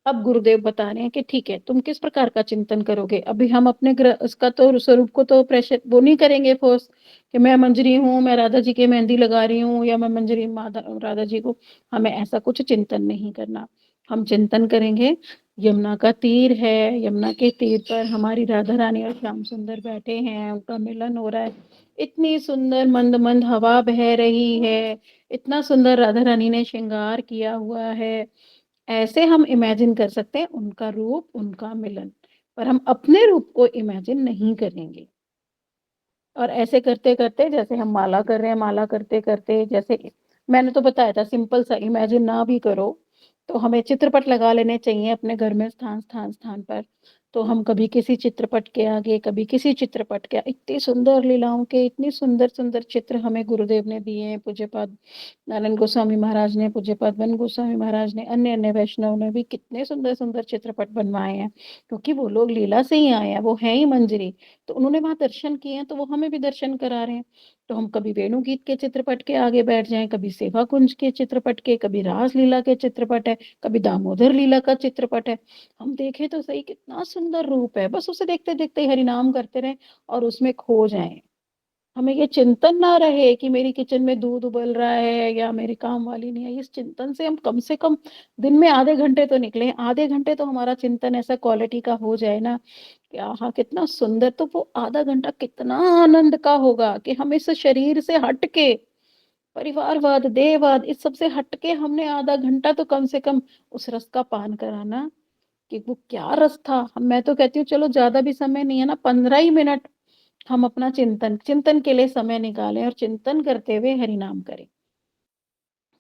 अब गुरुदेव बता रहे हैं कि ठीक है, तुम किस प्रकार का चिंतन करोगे। अभी हम अपने इसका तो स्वरूप को तो प्रेशर वो नहीं करेंगे फोर्स कि मैं मंजरी हूँ, मैं राधा जी के मेहंदी लगा रही हूँ या मैं मंजरी राधा जी को, हमें ऐसा कुछ चिंतन नहीं करना। हम चिंतन करेंगे यमुना का तीर है, यमुना के तीर पर हमारी राधा रानी और श्याम सुंदर बैठे हैं, उनका मिलन हो रहा है, इतनी सुंदर मंद मंद हवा बह रही है, इतना सुंदर राधा रानी ने श्रृंगार किया हुआ है। ऐसे हम इमेजिन कर सकते हैं उनका रूप, उनका मिलन, पर हम अपने रूप को इमेजिन नहीं करेंगे। और ऐसे करते करते जैसे हम माला कर रहे हैं, माला करते करते जैसे मैंने तो बताया था, सिंपल सा इमेजिन ना भी करो तो हमें चित्रपट लगा लेने चाहिए अपने घर में स्थान स्थान स्थान पर। तो हम कभी किसी चित्रपट के आगे, कभी किसी चित्रपट के, इतनी सुंदर लीलाओं के इतनी सुंदर सुंदर चित्र हमें गुरुदेव ने दिए हैं, पूज्यपाद नारायण गोस्वामी महाराज ने, पूज्यपाद वन गोस्वामी महाराज ने, अन्य अन्य वैष्णव ने भी कितने सुंदर सुंदर चित्रपट बनवाए हैं, क्योंकि वो लोग लीला से ही आए हैं, वो है ही मंजरी, तो उन्होंने वहां दर्शन किए हैं, तो वो हमें भी दर्शन करा रहे हैं। तो हम कभी वेणुगीत के चित्रपट के आगे बैठ जाएं, कभी सेवा कुंज के चित्रपट के, कभी रास लीला के चित्रपट है, कभी दामोदर लीला का चित्रपट है, हम देखें तो सही कितना सुंदर रूप है, बस उसे देखते देखते ही हरिनाम करते रहें और उसमें खो जाएं। हमें ये चिंतन ना रहे कि मेरी किचन में दूध उबल रहा है या मेरी काम वाली नहीं है, इस चिंतन से हम कम से कम दिन में आधे घंटे तो निकले, आधे घंटे तो हमारा चिंतन ऐसा क्वालिटी का हो जाए ना कि आहा कितना सुंदर, तो वो आधा घंटा कितना आनंद का होगा कि हम इस शरीर से हट के, परिवारवाद, देहवाद, इस सब से हट के हमने आधा घंटा तो कम से कम उस रस का पान कराना, कि वो क्या रस था। मैं तो कहती हूँ चलो ज्यादा भी समय नहीं है ना, 15 ही मिनट हम अपना चिंतन चिंतन के लिए समय निकालें और चिंतन करते हुए हरि नाम करें,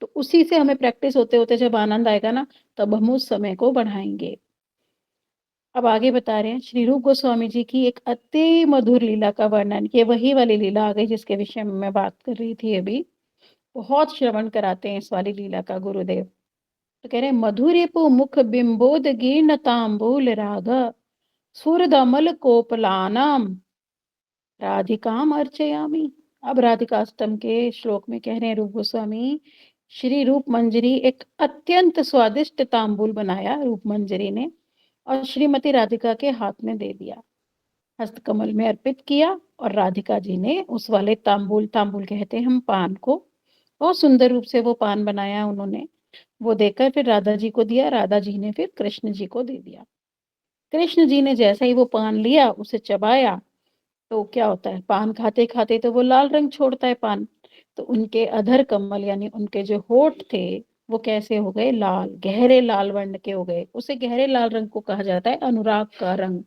तो उसी से हमें प्रैक्टिस होते होते जब आनंद आएगा ना, तब हम उस समय को बढ़ाएंगे। अब आगे बता रहे हैं, श्री रूप गोस्वामी जी की एक अति मधुर लीला का वर्णन, ये वही वाली लीला आ गई जिसके विषय में मैं बात कर रही थी अभी। बहुत श्रवण कराते हैं इस वाली लीला का गुरुदेव। तो कह रहे हैं, मधुरिपु मुख बिंबोद गिर्ण तांबूल राग सुरदमल कोपलानम राधिकाम अर्चयामी। अब राधिकाष्टम के श्लोक में कह रहे हैं रूप गोस्वामी, श्री रूप मंजरी एक अत्यंत स्वादिष्ट तांबूल बनाया रूप मंजरी ने और श्रीमती राधिका के हाथ में दे दिया, हस्तकमल में अर्पित किया, और राधिका जी ने उस वाले तांबूल, तांबूल कहते हैं हम पान को, बहुत सुंदर रूप से वो पान बनाया उन्होंने, वो देकर फिर राधा जी को दिया, राधा जी ने फिर कृष्ण जी को दे दिया। कृष्ण जी ने जैसा ही वो पान लिया, उसे चबाया, तो क्या होता है, पान खाते खाते तो वो लाल रंग छोड़ता है पान, तो उनके अधर कमल यानी उनके जो होठ थे वो कैसे हो गए, लाल, गहरे लाल वर्ण के हो गए। उसे गहरे लाल रंग को कहा जाता है अनुराग का रंग।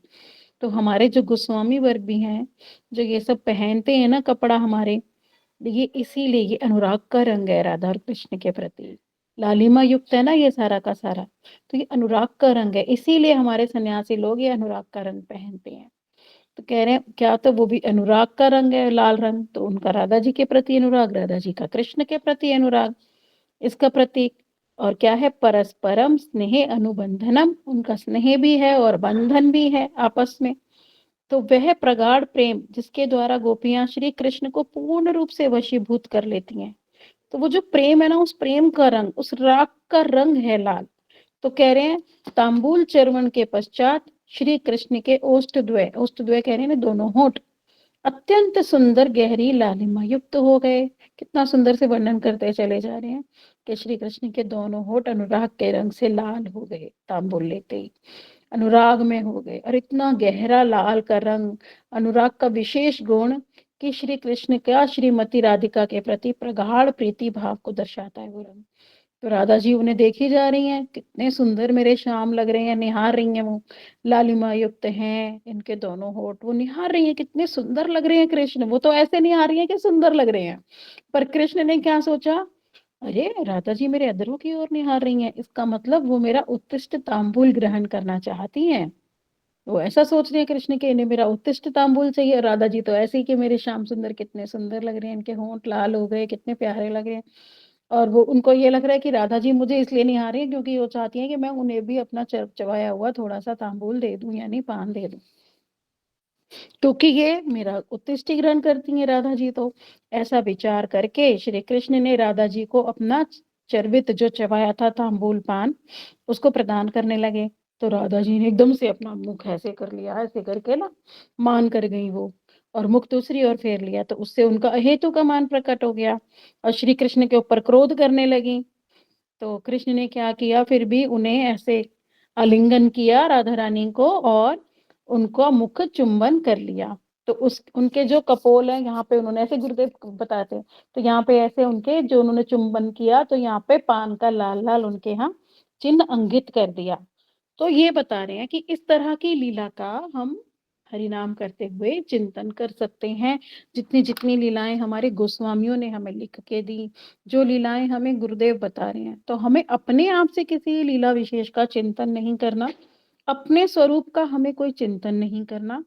तो हमारे जो गोस्वामी वर्ग भी हैं, जो ये सब पहनते हैं ना कपड़ा हमारे, ये इसीलिए ये अनुराग का रंग है राधा और कृष्ण के प्रति, लालिमा युक्त है ना ये सारा का सारा, तो ये अनुराग का रंग है, इसीलिए हमारे सन्यासी लोग ये अनुराग का रंग पहनते हैं। तो कह रहे हैं क्या, तो वो भी अनुराग का रंग है लाल रंग, तो उनका राधा जी के प्रति अनुराग, राधा जी का कृष्ण के प्रति अनुराग, इसका प्रतीक। और क्या है, परस्परम स्नेह अनुबंधनम, उनका स्नेह भी है और बंधन भी है आपस में। तो वह प्रगाढ़ प्रेम जिसके द्वारा गोपियां श्री कृष्ण को पूर्ण रूप से वशीभूत कर लेती हैं, तो वो जो प्रेम है ना, उस प्रेम का रंग, उस राग का रंग है लाल। तो कह रहे हैं, तांबूल चर्वण के पश्चात श्री कृष्ण के ओष्ठद्वय कह रहे हैं ना दोनों होंठ, अत्यंत सुंदर गहरी लालिमा युक्त हो गए। कितना सुंदर से वर्णन करते चले जा रहे हैं कि श्री कृष्ण के दोनों होंठ अनुराग के रंग से लाल हो गए, तांबुल लेते ही अनुराग में हो गए। और इतना गहरा लाल का रंग, अनुराग का विशेष गुण कि श्री कृष्ण का श्रीमती राधिका के प्रति प्रगाढ़ प्रीति भाव को दर्शाता है वो रंग। तो राधा जी उन्हें देखी जा रही हैं, कितने सुंदर मेरे श्याम लग रहे हैं, निहार रही हैं वो, लालिमा युक्त हैं इनके दोनों होठ, वो निहार रही हैं, कितने सुंदर लग रहे हैं कृष्ण। वो तो ऐसे निहार रही हैं कि सुंदर लग रहे हैं, पर कृष्ण ने क्या सोचा, अरे राधा जी मेरे अधरों की ओर निहार रही हैं, इसका मतलब वो मेरा उत्तिष्ठ तांबुल ग्रहण करना चाहती हैं। वो ऐसा सोच रहे हैं कृष्ण के, इन्हें मेरा उत्तिष्ठ तांबुल चाहिए। और राधा जी तो ऐसे ही कि मेरे श्याम सुंदर कितने सुंदर लग रहे हैं, इनके होंठ लाल हो गए, कितने प्यारे लग रहे हैं। और वो उनको ये लग रहा है कि राधा जी मुझे इसलिए निहार रही है क्योंकि वो चाहती हैं कि मैं उन्हें भी अपना चबाया हुआ थोड़ा सा तांबुल दे दूं, यानी पान दे दूं, क्योंकि ये मेरा उत्तिष्ठ ग्रहण करती हैं राधा जी। तो ऐसा विचार करके श्री कृष्ण ने राधा जी को अपना चर्वित जो चबाया था तांबूल पान, उसको प्रदान करने लगे। तो राधा जी ने एकदम से अपना मुख ऐसे कर लिया, ऐसे करके ना मान कर गई वो, और मुख दूसरी ओर फेर लिया। तो उससे उनका अहेतु का मान प्रकट हो गया और श्री कृष्ण के ऊपर क्रोध करने लगी। तो कृष्ण ने क्या किया, फिर भी उन्हें ऐसे आलिंगन किया राधा रानी को, और उनको मुख चुंबन कर लिया। तो उस उनके जो कपोल है यहाँ पे उन्होंने ऐसे, गुरुदेव बताते हैं, तो यहाँ पे ऐसे उनके जो उन्होंने चुंबन किया तो यहाँ पे पान का लाल लाल उनके यहाँ चिन्ह अंकित कर दिया। तो ये बता रहे हैं कि इस तरह की लीला का हम हरिनाम करते हुए चिंतन कर सकते हैं। जितनी जितनी लीलाएं हमारे गोस्वामियों ने हमें लिख के दी, जो लीलाएं हमें गुरुदेव बता रहे हैं, तो हमें अपने आप से किसी लीला विशेष का चिंतन नहीं करना, अपने स्वरूप का हमें कोई चिंतन नहीं करना।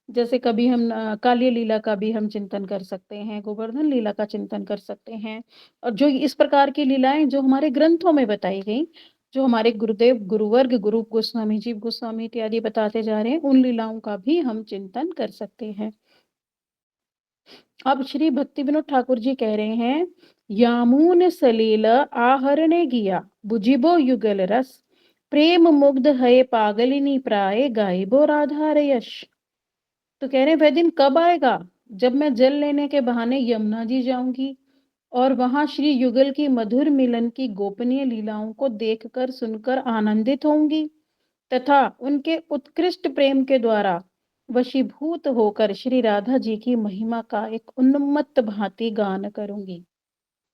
जैसे कभी हम काली लीला का भी हम चिंतन कर सकते हैं, गोवर्धन लीला का चिंतन कर सकते हैं, और जो इस प्रकार की लीलाएं जो हमारे ग्रंथों में बताई गई, जो हमारे गुरुदेव गुरुवर्ग गुरु गोस्वामी जीव गोस्वामी इत्यादि बताते जा रहे हैं, उन लीलाओं का भी हम चिंतन कर सकते हैं। अब श्री भक्ति विनोद ठाकुर जी कह रहे हैं, यामून सलील आहरणे गिया बुझिबो युगल रस, प्रेम मुग्ध है पागलिनी प्राय गाइबो राधा यश। तो कह रहे हैं वह दिन कब आएगा जब मैं जल लेने के बहाने यमुना जी जाऊंगी और वहां श्री युगल की मधुर मिलन की गोपनीय लीलाओं को देखकर सुनकर आनंदित होंगी, तथा उनके उत्कृष्ट प्रेम के द्वारा वशीभूत होकर श्री राधा जी की महिमा का एक उन्मत्त भांति गान करूंगी।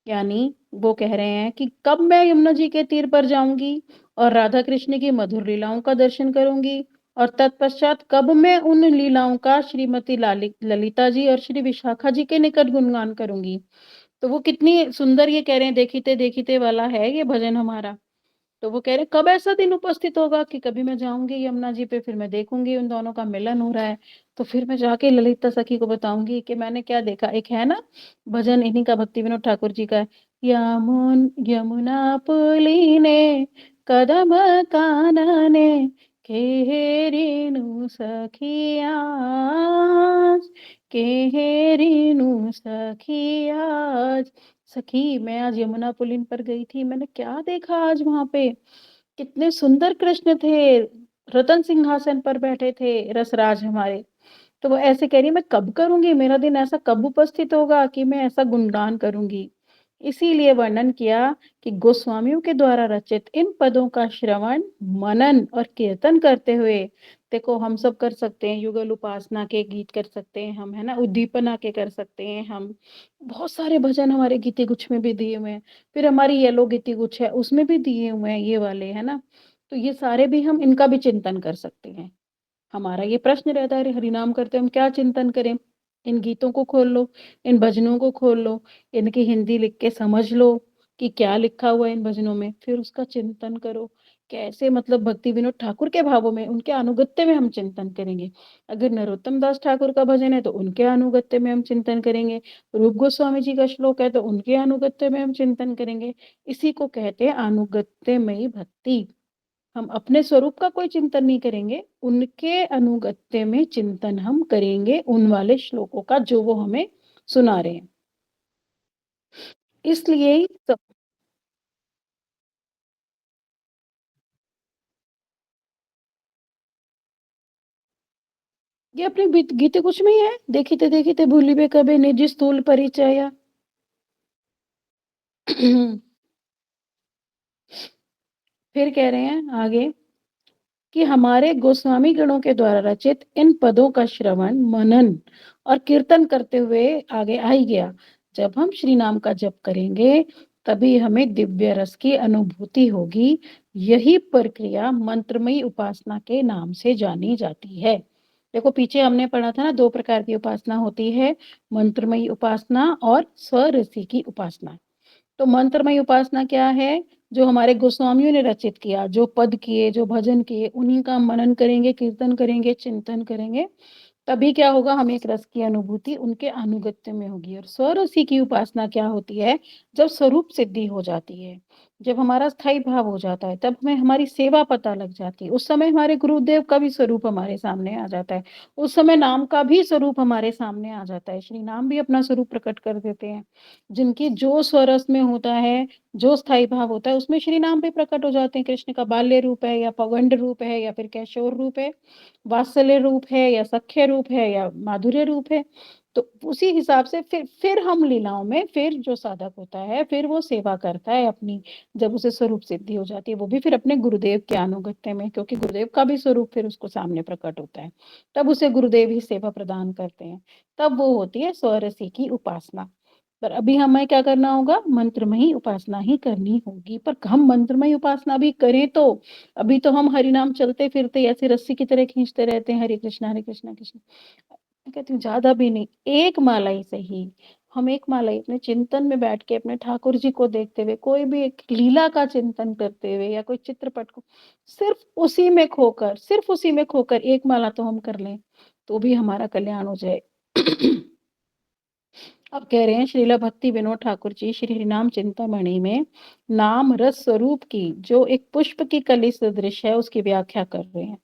यानी वो कह रहे हैं कि कब मैं यमुना जी के तीर पर जाऊंगी और राधा कृष्ण की मधुर लीलाओं का दर्शन करूंगी, और तत्पश्चात कब मैं उन लीलाओं का श्रीमती ललिता जी और श्री विशाखा जी के निकट गुणगान करूंगी। तो वो कितनी सुंदर ये कह रहे हैं, देखिते देखिते वाला है ये भजन हमारा। तो वो कह रहे कब ऐसा दिन उपस्थित होगा कि कभी मैं जाऊंगी यमुना जी पे, फिर मैं देखूंगी उन दोनों का मिलन हो रहा है, तो फिर मैं जाके ललिता सखी को बताऊंगी कि मैंने क्या देखा। एक है ना भजन इन्हीं का, भक्ति विनोद ठाकुर जी का है, यमुना पुलीने कदम कानने के रेणु सखिया, के रेणु सखिया। सखी मैं आज यमुना पुलिन पर गई थी, मैंने क्या देखा आज वहां पे, कितने सुंदर कृष्ण थे, रतन सिंहासन पर बैठे थे रसराज हमारे। तो वो ऐसे कह रही मैं कब करूंगी, मेरा दिन ऐसा कब उपस्थित होगा कि मैं ऐसा गुणगान करूंगी। इसीलिए वर्णन किया कि गोस्वामियों के द्वारा रचित इन पदों का श्रवण, मनन और कीर्तन करते हुए, देखो हम सब कर सकते हैं, युगल उपासना के गीत कर सकते हैं हम, है ना, उद्दीपना के कर सकते हैं हम, बहुत सारे भजन हमारे गीति गुच्छ में भी दिए हुए हैं, फिर हमारी येलो गीति गुच्छ है उसमें भी दिए हुए हैं ये वाले, है ना। तो ये सारे भी हम इनका भी चिंतन कर सकते हैं। हमारा ये प्रश्न रहता है, हरिनाम करते हम क्या चिंतन करें। इन गीतों को खोल लो, इन भजनों को खोल लो, इनकी हिंदी लिख के समझ लो कि क्या लिखा हुआ है इन भजनों में, फिर उसका चिंतन करो। कैसे मतलब भक्ति विनोद ठाकुर के भावों में, उनके अनुगत्य में हम चिंतन करेंगे। अगर नरोत्तम दास ठाकुर का भजन है तो उनके अनुगत्य में हम चिंतन करेंगे, रूप गोस्वामी जी का श्लोक है तो उनके अनुगत्य में हम चिंतन करेंगे। इसी को कहते हैं अनुगत्यमयी भक्ति। हम अपने स्वरूप का कोई चिंतन नहीं करेंगे, उनके अनुगत्य में चिंतन हम करेंगे, उन वाले श्लोकों का जो वो हमें सुना रहे हैं। इसलिए ही ये अपनी गीते कुछ में ही है, देखिते देखिते भूली बे कबे निज स्थूल परिचय। फिर कह रहे हैं आगे कि हमारे गोस्वामी गणों के द्वारा रचित इन पदों का श्रवण मनन और कीर्तन करते हुए आगे आ ही गया। जब हम श्री नाम का जप करेंगे तभी हमें दिव्य रस की अनुभूति होगी। यही प्रक्रिया मंत्रमयी उपासना के नाम से जानी जाती है। देखो पीछे हमने पढ़ा था ना, 2 प्रकार की उपासना होती है, मंत्रमयी उपासना और स्वरसी की उपासना। तो मंत्रमय उपासना क्या है? जो हमारे गोस्वामियों ने रचित किया, जो पद किए, जो भजन किए, उन्हीं का मनन करेंगे, कीर्तन करेंगे, चिंतन करेंगे, तभी क्या होगा, हमें एक रस की अनुभूति उनके अनुगत्य में होगी। और स्वरसी की उपासना क्या होती है? जब स्वरूप सिद्धि हो जाती है, जब हमारा स्थायी भाव हो जाता है, तब हमें हमारी सेवा पता लग जाती है। उस समय हमारे गुरुदेव का भी स्वरूप हमारे सामने आ जाता है, उस समय नाम का भी स्वरूप हमारे सामने आ जाता है। श्री नाम भी अपना स्वरूप प्रकट कर देते हैं। जिनकी जो स्वरस में होता है, जो स्थायी भाव होता है, उसमें श्री नाम भी प्रकट हो जाते हैं। कृष्ण का बाल्य रूप है या पौगंड रूप है या फिर कैशोर रूप है, वात्सल्य रूप है या सख्य रूप है या माधुर्य रूप है। तो उसी हिसाब से फिर हम लीलाओं में, फिर जो साधक होता है फिर वो सेवा करता है अपनी, जब उसे स्वरूप सिद्धि हो जाती है, वो भी फिर अपने गुरुदेव के अनुगत्य में, क्योंकि गुरुदेव का भी स्वरूप फिर उसको सामने प्रकट होता है, तब उसे गुरुदेव ही सेवा प्रदान करते हैं। तब वो होती है स्वरसी की उपासना। पर अभी हमें क्या करना होगा? मंत्रमयी उपासना ही करनी होगी। पर हम मंत्रमयी उपासना भी करें तो अभी तो हम हरि नाम चलते फिरते ऐसे रस्सी की तरह खींचते रहते हैं, हरे कृष्णा कृष्ण। मैं कहती हूँ ज्यादा भी नहीं, एक माला ही सही। हम एक माला ही अपने चिंतन में बैठ के अपने ठाकुर जी को देखते हुए, कोई भी एक लीला का चिंतन करते हुए या कोई चित्रपट को सिर्फ उसी में खोकर एक माला तो हम कर लें, तो भी हमारा कल्याण हो जाए। अब कह रहे हैं श्रीला भक्ति विनोद ठाकुर जी श्री हरिनाम चिंतामणि में नाम रस स्वरूप की जो एक पुष्प की कली सदृश है, उसकी व्याख्या कर रहे हैं।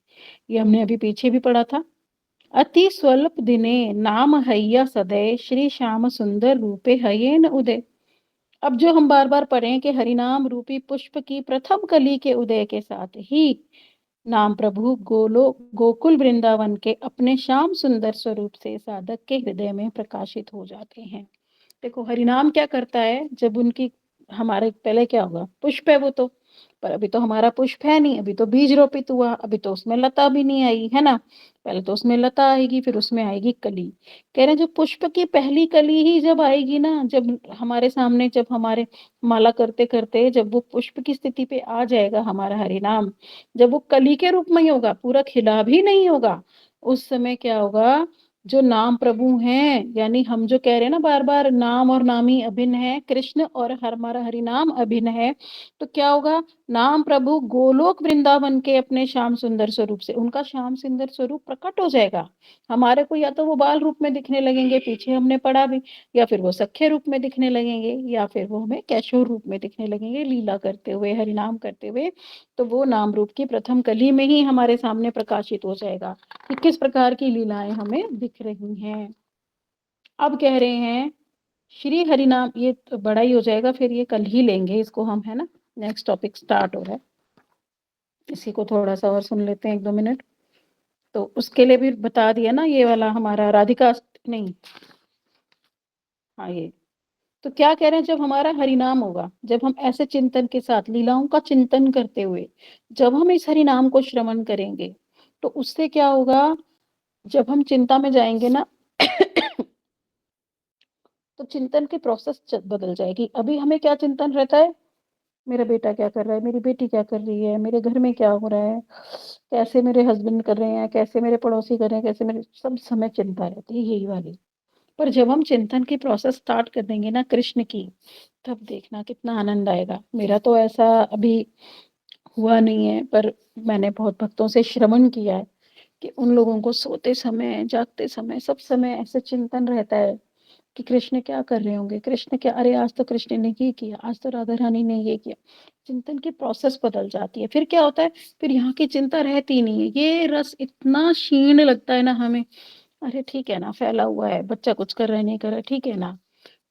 ये हमने अभी पीछे भी पढ़ा था। अति स्वल्प दिने नाम हैया सदै श्री श्याम सुंदर रूपे हयेन उदय। अब जो हम बार बार पढ़ें कि हरिनाम रूपी पुष्प की प्रथम कली के उदय के साथ ही नाम प्रभु गोकुल वृंदावन के अपने श्याम सुंदर स्वरूप से साधक के हृदय में प्रकाशित हो जाते हैं। देखो हरिनाम क्या करता है, जब उनकी, हमारे पहले क्या होगा, पुष्प है वो तो, पर अभी तो हमारा पुष्प है नहीं, अभी तो बीज रोपित हुआ, अभी तो उसमें लता भी नहीं आई है ना। पहले तो उसमें लता आएगी, फिर उसमें आएगी कली। कह रहे हैं जो पुष्प की पहली कली ही जब आएगी ना, जब हमारे सामने, जब हमारे माला करते करते जब वो पुष्प की स्थिति पे आ जाएगा हमारा हरिनाम, जब वो कली के रूप में ही होगा, पूरा खिला भी नहीं होगा, उस समय क्या होगा, जो नाम प्रभु हैं, यानी हम जो कह रहे हैं ना बार बार, नाम और नामी अभिन्न है, कृष्ण और हमारा हरि नाम अभिन्न है, तो क्या होगा, नाम प्रभु गोलोक वृंदावन के अपने श्याम सुंदर स्वरूप से उनका श्याम सुंदर स्वरूप प्रकट हो जाएगा। हमारे को या तो वो बाल रूप में दिखने लगेंगे, पीछे हमने पढ़ा भी, या फिर वो सख्य रूप में दिखने लगेंगे, या फिर वो हमें कैशोर रूप में दिखने लगेंगे, लीला करते हुए, हरिनाम करते हुए। तो वो नाम रूप की प्रथम कली में ही हमारे सामने प्रकाशित हो जाएगा कि किस प्रकार की लीलाएं हमें दिख रही हैं। अब कह रहे हैं श्री हरिनाम, ये तो बड़ा ही हो जाएगा, फिर ये कल ही लेंगे इसको हम, है ना। नेक्स्ट टॉपिक स्टार्ट हो रहा है, इसी को थोड़ा सा और सुन लेते हैं 1-2 मिनट। तो उसके लिए भी बता दिया ना, ये वाला हमारा राधिका, नहीं, हाँ ये। तो क्या कह रहे हैं, जब हमारा हरिनाम होगा, जब हम ऐसे चिंतन के साथ लीलाओं का चिंतन करते हुए जब हम इस हरिनाम को श्रवण करेंगे, तो उससे क्या होगा, जब हम चिंता में जाएंगे ना तो चिंतन की प्रोसेस बदल जाएगी। अभी हमें क्या चिंतन रहता है, मेरा बेटा क्या कर रहा है, मेरी बेटी क्या कर रही है, मेरे घर में क्या हो रहा है, कैसे मेरे हस्बैंड कर रहे हैं, कैसे मेरे पड़ोसी कर रहे हैं, कैसे मेरे, सब समय चिंता रहती है यही वाली। पर जब हम चिंतन की प्रोसेस स्टार्ट कर देंगे ना कृष्ण की, तब देखना कितना आनंद आएगा। मेरा तो ऐसा अभी हुआ नहीं है, पर मैंने बहुत भक्तों से श्रवण किया है कि उन लोगों को सोते समय, जागते समय, सब समय ऐसे चिंतन रहता है कि कृष्ण क्या कर रहे होंगे, कृष्ण क्या, अरे आज तो कृष्ण ने ये किया, आज तो राधा रानी ने ये किया। चिंतन की प्रोसेस बदल जाती है, फिर क्या होता है, फिर यहाँ की चिंता रहती नहीं है। ये रस इतना क्षीण लगता है ना हमें, अरे ठीक है ना, फैला हुआ है, बच्चा कुछ कर रहा है, नहीं कर रहा, ठीक है ना,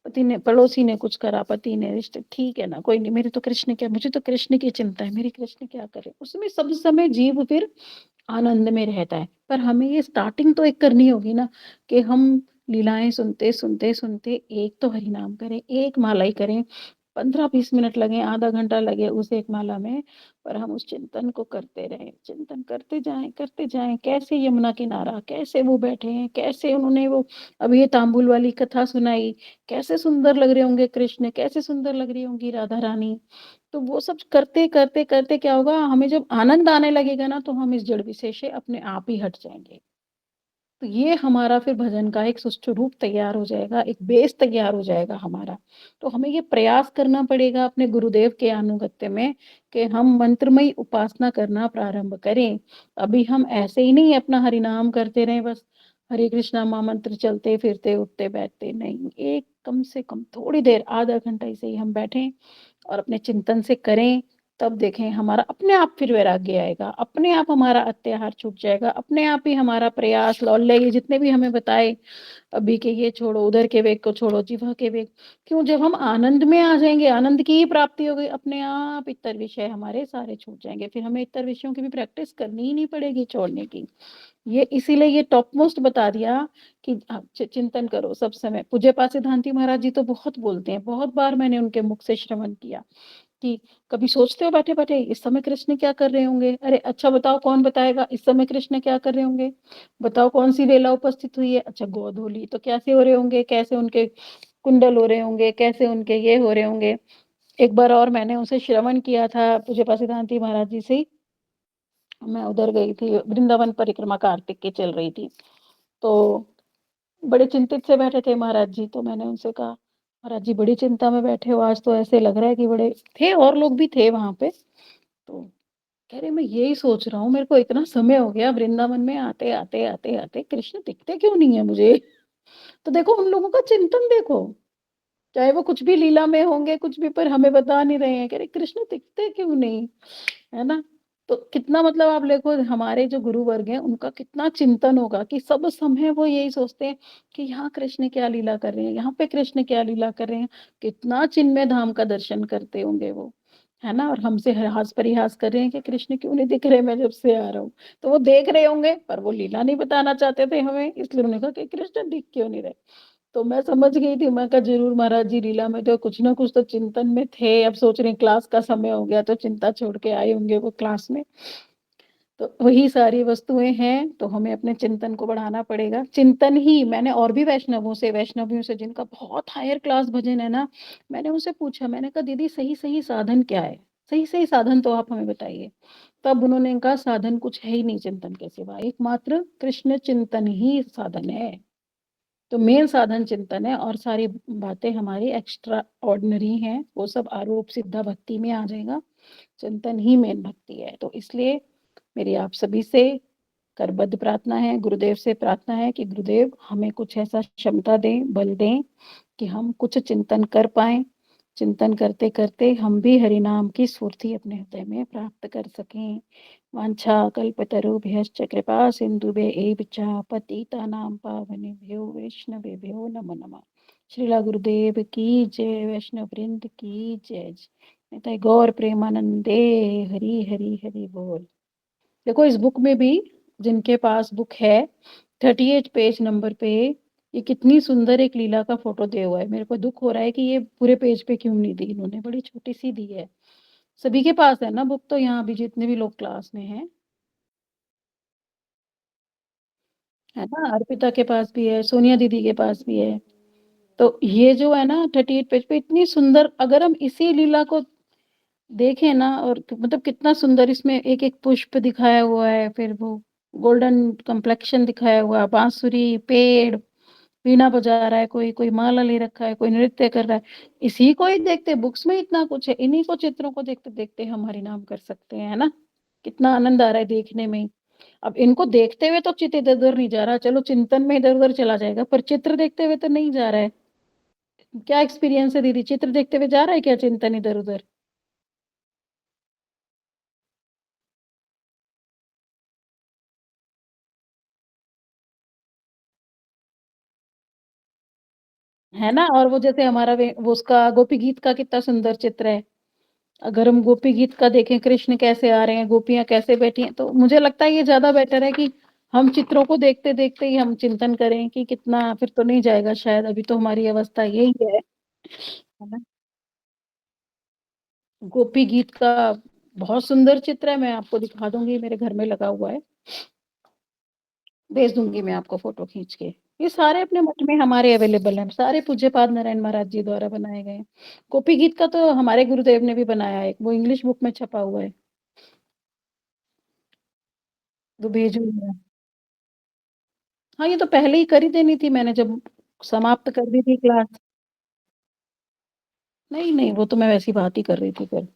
पति ने, पड़ोसी ने कुछ करा, पति ने, रिश्ते, ठीक है ना, कोई नहीं, मेरे तो कृष्ण क्या, मुझे तो कृष्ण की चिंता है, मेरी कृष्ण क्या करे, उसमें सब समय जीव फिर आनंद में रहता है। पर हमें ये स्टार्टिंग तो एक करनी होगी ना कि हम लीलाएँ सुनते, सुनते, सुनते एक तो हरि नाम करें, एक माला ही करें, 15-20 मिनट लगे, आधा घंटा लगे उस एक माला में, पर हम उस चिंतन को करते रहें, चिंतन करते जाएँ। कैसे यमुना किनारा, कैसे वो बैठे हैं, कैसे उन्होंने वो अभी ये तांबुल वाली कथा सुनाई, कैसे सुंदर लग रहे होंगे कृष्ण, कैसे सुंदर लग रही होंगी राधा रानी। तो वो सब करते, करते, करते क्या होगा, हमें जब आनंद आने लगेगा ना, तो हम इस जड़ विषय से अपने आप ही हट जाएँगे। तो ये हमारा फिर भजन का एक सुष्ठु रूप तैयार हो जाएगा, एक बेस तैयार हो जाएगा हमारा। तो हमें ये प्रयास करना पड़ेगा अपने गुरुदेव के अनुगत्य में कि हम मंत्रमयी उपासना करना प्रारंभ करें। अभी हम ऐसे ही नहीं अपना हरि नाम करते रहें बस, हरे कृष्णा महामंत्र चलते-फिरते, उठते-बैठते नहीं। एक कम से कम थोड़ी देर, आधा घंटा ऐसे ही हम बैठें और अपने चिंतन से करें, तब देखें हमारा अपने आप फिर वैराग्य आएगा, अपने आप हमारा अत्याहार छूट जाएगा, अपने आप ही हमारा प्रयास, लौल्य ये जितने भी हमें बताए अभी के ये छोड़ो, उधर के वेग को छोड़ो, जिह्वा के वेग। क्यों? जब हम आनंद में आ जाएँगे, आनंद की ही प्राप्ति हो गई, अपने आप इतर विषय हमारे सारे छूट जाएँगे। फिर हमें इतर विषयों की भी प्रैक्टिस करनी ही नहीं पड़ेगी छोड़ने की। ये इसीलिए ये टॉप मोस्ट बता दिया कि आप चिंतन करो सब समय। पूज्य पाद सिद्धांति महाराज जी तो बहुत बोलते हैं, बहुत बार मैंने उनके मुख से श्रवण किया। कि कभी सोचते हो बैठे-बैठे इस समय कृष्ण क्या कर रहे होंगे? अरे अच्छा बताओ कौन बताएगा इस समय कृष्ण क्या कर रहे होंगे? बताओ कौन-सी वेला उपस्थित हुई है? अच्छा गोधूली तो कैसे हो रहे होंगे? कैसे उनके कुंडल हो रहे होंगे? कैसे उनके ये हो रहे होंगे? एक बार और मैंने उनसे श्रवण किया था पूज्य सिद्धांति महाराज जी से ही। मैं उधर गई थी वृंदावन परिक्रमा कार्तिक की चल रही थी। तो बड़े चिंतित से बैठे थे महाराज जी, तो मैंने उनसे कहा, "महाराज जी बड़ी चिंता में बैठे हो आज तो ऐसे लग रहा है कि बड़े" थे और लोग भी थे वहाँ पे। तो कह रहे मैं यही सोच रहा हूँ मेरे को इतना समय हो गया वृंदावन में आते कृष्ण दिखते क्यों नहीं है मुझे? तो देखो उन लोगों का चिंतन देखो, चाहे वो कुछ भी लीला में होंगे, कुछ भी पर हमें बता नहीं रहे हैं। कह रहे कृष्ण दिखते क्यों नहीं? है ना? तो कितना मतलब आप देखो हमारे जो गुरु वर्ग हैं उनका कितना चिंतन होगा कि सब समय वो यही सोचते हैं कि यहाँ कृष्ण क्या लीला कर रहे हैं, यहाँ पे कृष्ण क्या लीला कर रहे हैं। कितना चिन्मय धाम का दर्शन करते होंगे वो, है ना? और हमसे हास परिहास कर रहे हैं कि कृष्ण क्यों नहीं दिख रहे मैं जब से आ रहा हूँ। तो वो देख रहे होंगे पर वो लीला नहीं बताना चाहते थे हमें इसलिए उन्होंने कहा कि कृष्ण दिख क्यों नहीं रहे। तो मैं समझ गई थी, मैं कहा ज़रूर महाराज जी लीला में तो कुछ ना कुछ तो चिंतन में थे, अब सोच रहे हैं क्लास का समय हो गया तो चिंता छोड़ के आए होंगे वो क्लास में। तो वही सारी वस्तुएँ हैं, तो हमें अपने चिंतन को बढ़ाना पड़ेगा। चिंतन ही मैंने और भी वैष्णवियों से जिनका बहुत हायर क्लास भजन है ना, मैंने उनसे पूछा, मैंने कहा दीदी सही-सही साधन क्या है? सही-सही साधन तो आप हमें बताइए। तब उन्होंने कहा साधन कुछ है ही नहीं चिंतन के सिवा, एकमात्र कृष्ण चिंतन ही साधन है। तो मेन साधन चिंतन है और सारी बातें हमारी एक्स्ट्रा ऑर्डिनरी हैं, वो सब आरोप सिद्धा भक्ति में आ जाएगा। चिंतन ही मेन भक्ति है। तो इसलिए मेरी आप सभी से करबद्ध प्रार्थना है, गुरुदेव से प्रार्थना है कि गुरुदेव हमें कुछ ऐसा क्षमता दें, बल दें कि हम कुछ चिंतन कर पाएँ। चिंतन करते-करते हम भी हरि नाम की स्फूर्ति अपने हृदय में प्राप्त कर सकें। वाञ्छाकल्पतरुभ्यश्च कृपा सिन्धुभ्य एव च पतितानां पावनेभ्यो वैष्णवेभ्यो नमो नमः। श्रीला गुरुदेव की जय, वैष्णव वृंद की जय। निताई गौर प्रेमानंदे हरि हरि हरि बोल। देखो इस बुक में भी जिनके पास बुक है 38 पेज नंबर पे ये कितनी सुंदर एक लीला का फोटो दिया हुआ है। मेरे को दुःख हो रहा है कि ये पूरे पेज पे क्यों नहीं दी इन्होंने, बड़ी छोटी-सी दी है। सभी के पास है ना बुक तो यहाँ भी जितने भी लोग क्लास में हैं, है ना? अर्पिता के पास भी है, सोनिया दीदी के पास भी है। तो ये जो है ना 38 पेज पे इतनी सुंदर अगर हम इसी लीला को देखें ना और मतलब कितना सुंदर इसमें एक-एक पुष्प दिखाया हुआ है, फिर वो गोल्डन कम्प्लेक्शन दिखाया हुआ है, बाँसुरी, पेड़, वीणा बजा रहा है कोई, कोई माला ले रखा है, कोई नृत्य कर रहा है। इसी को ही देखते बुक्स में इतना कुछ है, इन्हीं को चित्रों को देखते-देखते हम हरिनाम कर सकते हैं, है ना? कितना आनंद आ रहा है देखने में ही। अब इनको देखते हुए तो चित्त इधर-उधर नहीं जा रहा, चलो चिंतन में इधर-उधर चला जाएगा, पर चित्र देखते हुए तो नहीं जा रहा है। क्या एक्सपीरियंस है दीदी, चित्र देखते हुए जा रहा है क्या चिंतन इधर-उधर? है ना? और वो जैसे हमारा वो उसका गोपी गीत का कितना सुंदर चित्र है। अगर हम गोपी गीत का देखें, कृष्ण कैसे आ रहे हैं, गोपियाँ कैसे बैठी हैं, तो मुझे लगता है ये ज़्यादा बेटर है कि हम चित्रों को देखते-देखते ही हम चिंतन करें कि कितना फिर तो नहीं जाएगा शायद, अभी तो हमारी अवस्था यही है ना? गोपी गीत का बहुत सुंदर चित्र है, मैं आपको दिखा दूँगी, मेरे घर में लगा हुआ है। भेज दूँगी मैं आपको फ़ोटो खींच के। ये सारे अपने मठ में हमारे अवेलेबल हैं, सारे पूज्यपाद नारायण महाराज जी द्वारा बनाए गए हैं। गोपी गीत का तो हमारे गुरुदेव ने भी बनाया है एक, वो इंग्लिश बुक में छपा हुआ है, तो भेजूँगी मैं। हाँ, ये तो पहले ही कर ही देनी थी मैंने जब समाप्त कर दी थी क्लास। नहीं, नहीं, वो तो मैं वैसी बात ही कर रही थी फिर।